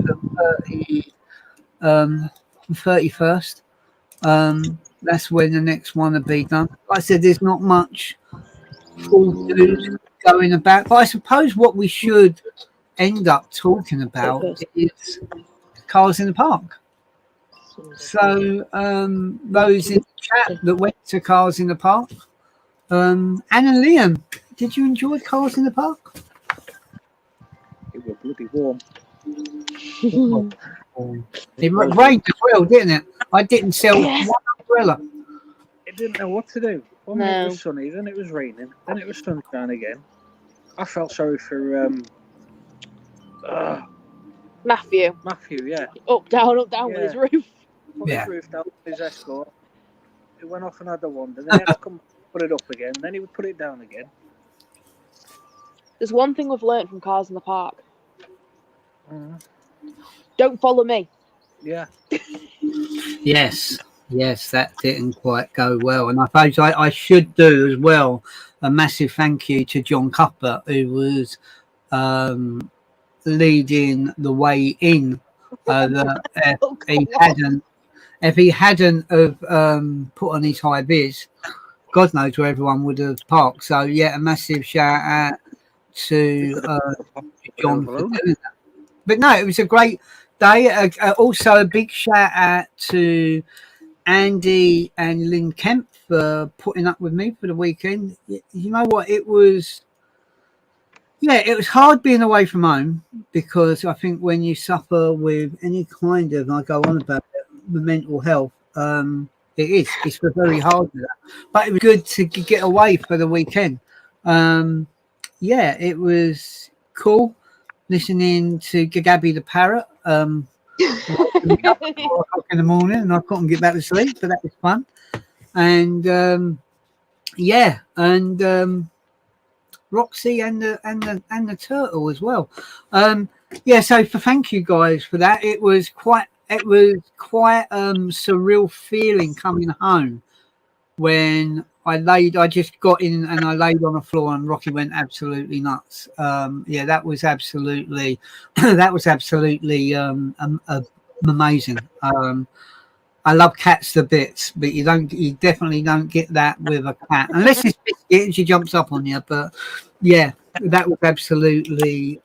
the 31st. That's when the next one will be done. Like I said, there's not much full news going about, but I suppose what we should end up talking about is cars in the park. So those in the chat that went to Cars in the Park, Anne and Liam, did you enjoy Cars in the Park? It was bloody warm. It rained as well, didn't it? I didn't sell one umbrella. It didn't know what to do. One minute No. it was sunny, then it was raining, then it was sunshine again. I felt sorry for Matthew. Matthew, yeah. Up, down with his roof. Put his roof down with his Escort. He went off and had the one, and then he had to come put it up again, then he would put it down again. There's one thing we've learnt from Cars in the Park. Don't follow me. Yeah. Yes, that didn't quite go well. And I suppose I should do as well a massive thank you to John Cuthbert, who was leading the way in. If he hadn't have put on his high vis, God knows where everyone would have parked. So yeah, a massive shout out to John for doing that. But no, it was a great day. Also a big shout out to Andy and Lynn Kemp for putting up with me for the weekend. You know what? It was hard being away from home, because I think when you suffer with any kind of, I go on about it, the mental health, it's very hard with that. But it was good to get away for the weekend. It was cool listening to Gabby the parrot. 4 o'clock in the morning, and I couldn't get back to sleep, but that was fun. And Roxy and the turtle as well. So thank you guys for that. It was quite surreal feeling coming home when I just got in and I laid on the floor and Rocky went absolutely nuts. That was absolutely amazing. I love cats to bits, but you definitely don't get that with a cat unless it's Biscuit and she jumps up on you. But yeah, that was absolutely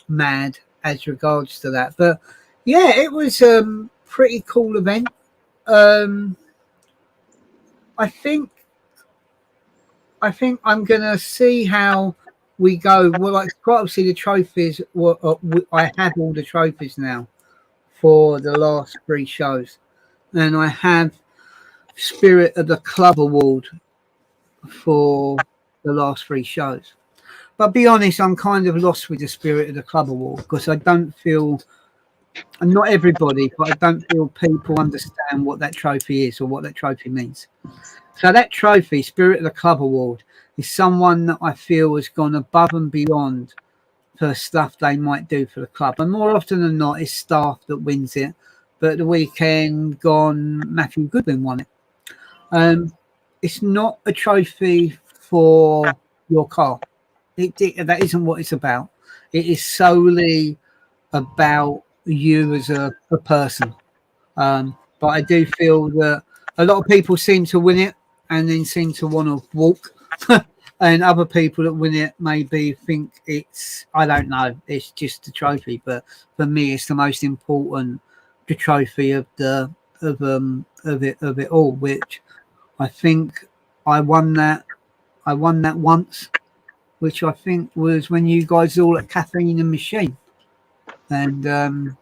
mad as regards to that. But yeah, it was a pretty cool event. I think I'm gonna see how we go. Well, like obviously the trophies. I have all the trophies now for the last 3 shows. And I have Spirit of the Club Award for the last 3 shows. But be honest, I'm kind of lost with the Spirit of the Club Award, because I don't feel, and not everybody, but I don't feel people understand what that trophy is or what that trophy means. So that trophy, Spirit of the Club Award, is someone that I feel has gone above and beyond for stuff they might do for the club. And more often than not, it's staff that wins it. But the weekend gone, Matthew Goodwin won it. It's not a trophy for your car. That isn't what it's about. It is solely about you as a person. But I do feel that a lot of people seem to win it and then seem to want to walk. And other people that win it maybe think it's, I don't know, it's just a trophy. But for me, it's the most important trophy of it all, which I think I won that once, which I think was when you guys all at Caffeine and Machine, and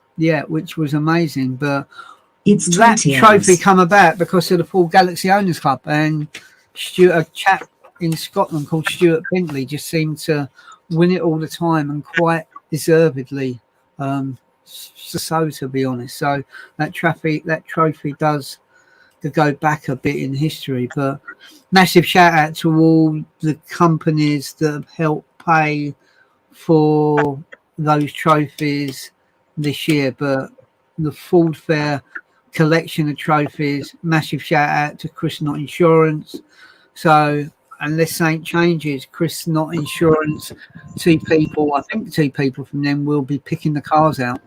which was amazing. But that trophy come about because of the Full Galaxy Owners Club, and a chap in Scotland called Stuart Bentley just seemed to win it all the time, and quite deservedly. So to be honest, so that trophy does go back a bit in history. But massive shout out to all the companies that have helped pay for those trophies this year. But the Fordfair collection of trophies. Massive shout out to Chris Not Insurance. So unless something changes, Chris Not Insurance, two people from them will be picking the cars out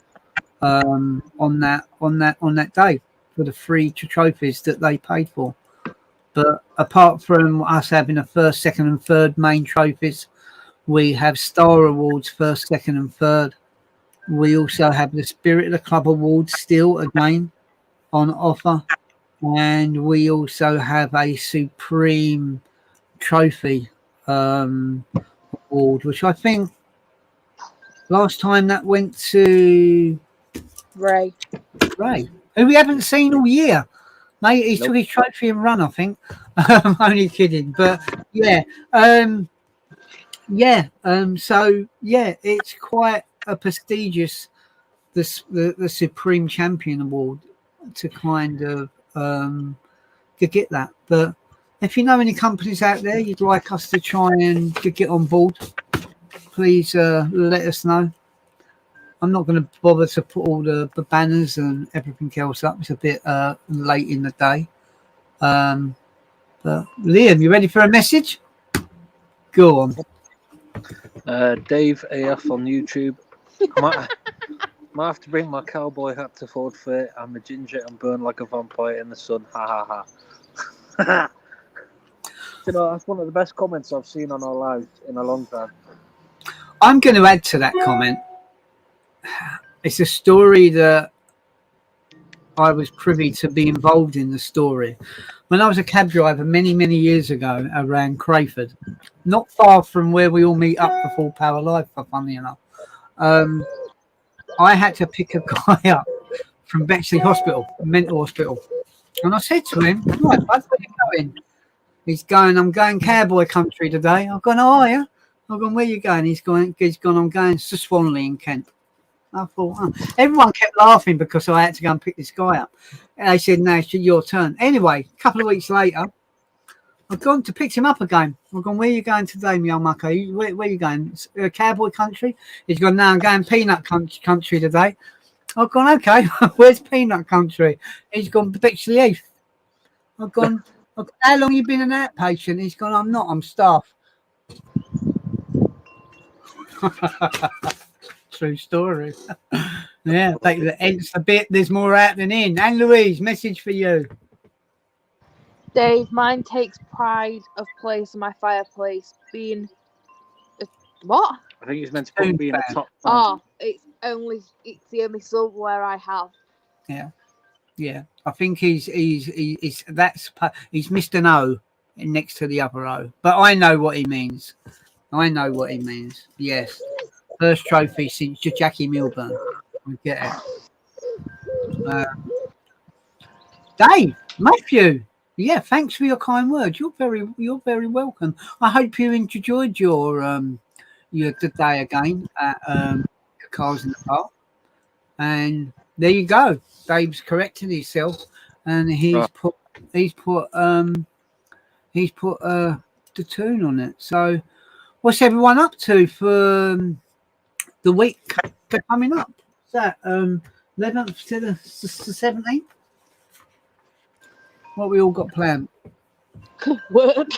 on that day for the free trophies that they paid for. But apart from us having a first, second, and third main trophies, we have Star Awards first, second, and third. We also have the Spirit of the Club Awards still again on offer, and we also have a Supreme Trophy award, which I think last time that went to Ray. who we haven't seen all year. Mate, he took his trophy and run, I think. I'm only kidding, but yeah. So yeah, it's quite a prestigious the Supreme Champion Award to kind of to get that. But if you know any companies out there you'd like us to try and get on board, please let us know. I'm not going to bother to put all the banners and everything else up. It's a bit late in the day. But Liam, you ready for a message? Go on. Dave AF on YouTube. Might have to bring my cowboy hat to Fordfair. I'm a ginger and burn like a vampire in the sun. Ha ha ha. You know, that's one of the best comments I've seen on our lives in a long time. I'm going to add to that comment. It's a story that I was privy to be involved in the story. When I was a cab driver many, many years ago around Crayford, not far from where we all meet up for Full Power Live, funnily enough, I had to pick a guy up from Bexley Hospital, mental hospital. And I said to him, right, bud, where are you going? He's going, I'm going cowboy country today. I've gone, oh, yeah? I've gone, where are you going? He's gone, I'm going to Swanley in Kent. I thought, oh. Everyone kept laughing because I had to go and pick this guy up. And they said, no, it's your turn. Anyway, a couple of weeks later, I've gone to pick him up again. I've gone, where are you going today, my young mucker? Where are you going? Cowboy country? He's gone, no, I'm going peanut country today. I've gone, okay, where's peanut country? He's gone, Bexley Heath. I've gone, how long you been an outpatient? He's gone, I'm not, I'm staff. True story. Yeah, take the ends a bit. There's more out than in. And Louise, message for you. Dave, mine takes pride of place in my fireplace being what? I think he's meant to put being a top. It's the only silverware I have. Yeah. I think he's Mr. No next to the other O. But I know what he means. Yes. First trophy since Jackie Milburn. I get it. Dave, Matthew. Yeah, thanks for your kind words. You're very welcome. I hope you enjoyed your day again at Cars in the Park. And there you go. Dave's corrected himself, and he's put the tune on it. So, what's everyone up to for the week coming up? Is that 11th to the 17th? What we all got planned? Work.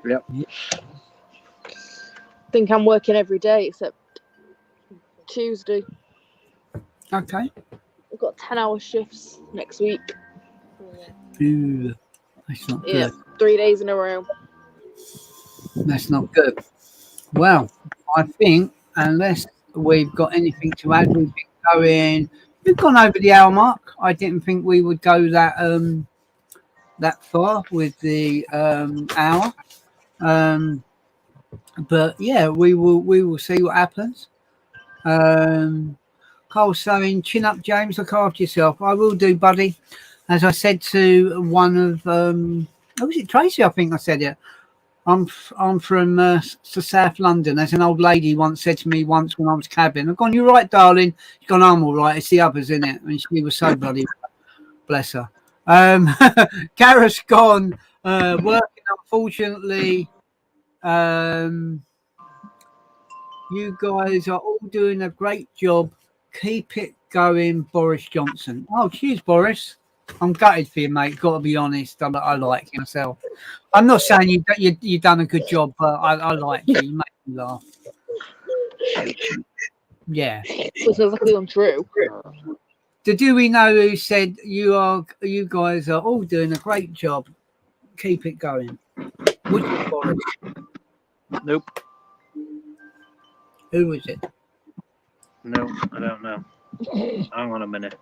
Yep. Think I'm working every day except Tuesday. Okay. We've got 10-hour shifts next week. Ooh, that's not good. Yeah, 3 days in a row. That's not good. Well, I think unless we've got anything to add, we've gone over the hour mark. I didn't think we would go that far with the hour. But yeah, we will see what happens. Cole's saying, chin up, James, look after yourself. I will do, buddy. As I said to one of was it Tracy? I think I said it. I'm from South London. As an old lady once said to me once when I was cabbing, I've gone, you're right, darling. She's gone, I'm all right. It's the others, isn't it? And she was so bloody bless her. Gareth's gone working, unfortunately. You guys are all doing a great job Keep it going, Boris Johnson. Oh, cheers, Boris. I'm gutted for you, mate. Got to be honest. I like you myself. I'm not saying you done a good job, but I like you. You make me laugh. Yeah. It's exactly untrue. Do we know who said you guys are all doing a great job? Keep it going. Would you, Boris? Nope. Who was it? No, I don't know. Hang on a minute.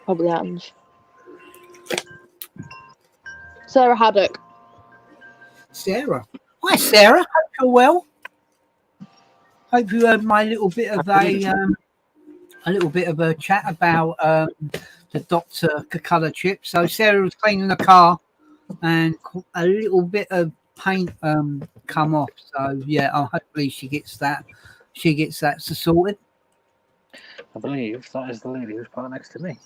Probably Ange. Sarah Haddock. Sarah. Hi, Sarah. Hope you're well. Hope you heard my little bit of a chat about the Dr. Colour chip. So Sarah was cleaning the car, and a little bit of paint come off. So yeah, hopefully she gets that. She gets that sorted. I believe that is the lady who's part next to me.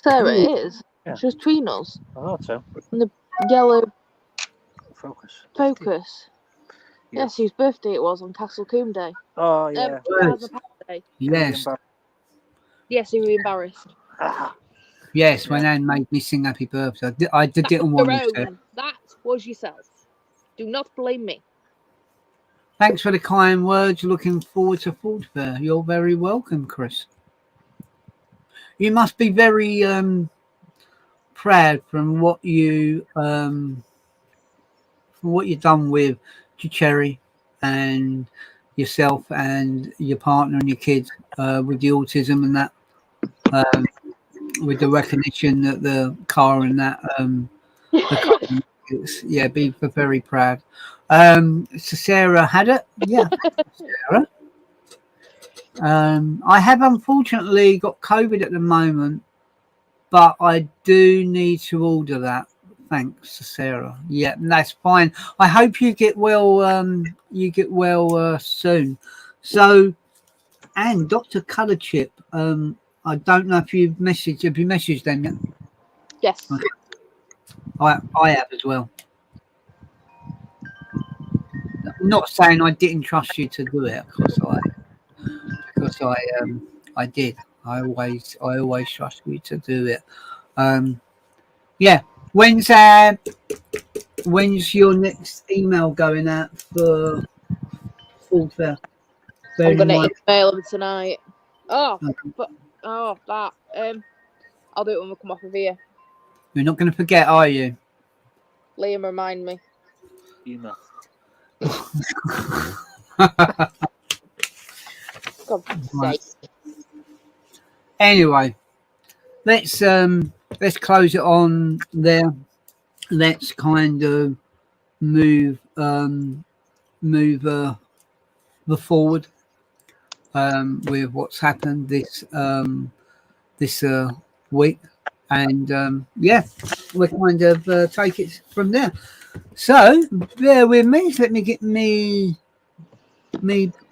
Sarah, it is. Yeah. She was between us. I thought so. And the yellow Focus. Yes, whose birthday it was on Castle Coombe Day. Oh, yeah. Day. Yes. Yes, he was embarrassed. Yes, when Anne made me sing happy birthday. I didn't want to. That was yourself. Do not blame me. Thanks for the kind words. Looking forward to Fordfair. You're very welcome, Chris. You must be very proud from what you've done with Cherry and yourself and your partner and your kids with the autism and that, with the recognition that the car and that, be very proud. So Sarah Haddock, yeah, Sarah. I have unfortunately got COVID at the moment, but I do need to order that. Thanks, Sarah. Yeah, that's fine. I hope you get well. Soon. So, and Dr. Colour Chip. I don't know if you've messaged. Have you messaged them yet? Yes. Okay. I have as well. I'm not saying I didn't trust you to do it, because I did. I always trust you to do it. Yeah. When's your next email going out for Fordfair? I'm gonna email him tonight. I'll do it when we come off of here. You're not going to forget, are you? Liam, remind me. Email. Right. Anyway, let's close it on there. Let's kind of move forward with what's happened this week, and we'll kind of take it from there. So bear with me. Let me get me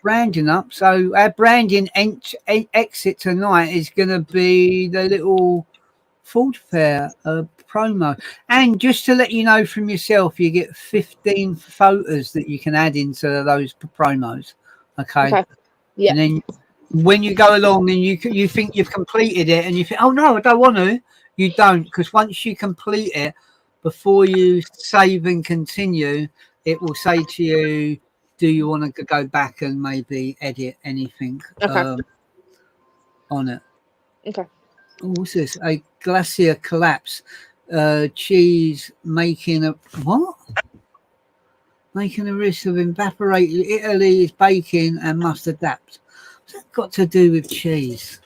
branding up. So our branding exit tonight is going to be the little Fordfair promo. And just to let you know from yourself, you get 15 photos that you can add into those promos. Okay. Yeah. And then when you go along and you think you've completed it and you think, oh no, I don't want to, you don't, because once you complete it, before you save and continue, it will say to you, do you want to go back and maybe edit anything on it? Okay. What's this? A glacier collapse. Cheese making a what? Making a risk of evaporating. Italy is baking and must adapt. What's that got to do with cheese?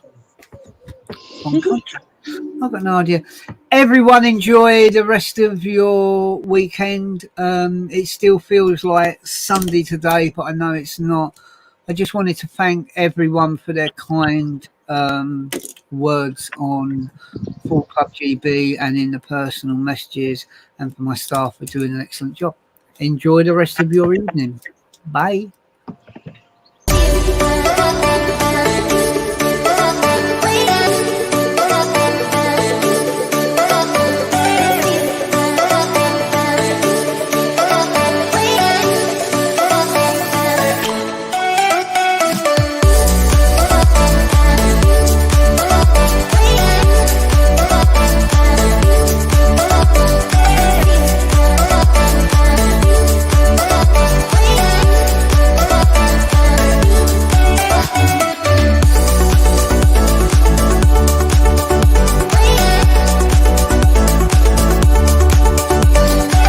I've got no idea. Everyone enjoy the rest of your weekend. It still feels like Sunday today, but I know it's not. I just wanted to thank everyone for their kind words on FCGB and in the personal messages, and for my staff for doing an excellent job. Enjoy the rest of your evening. Bye.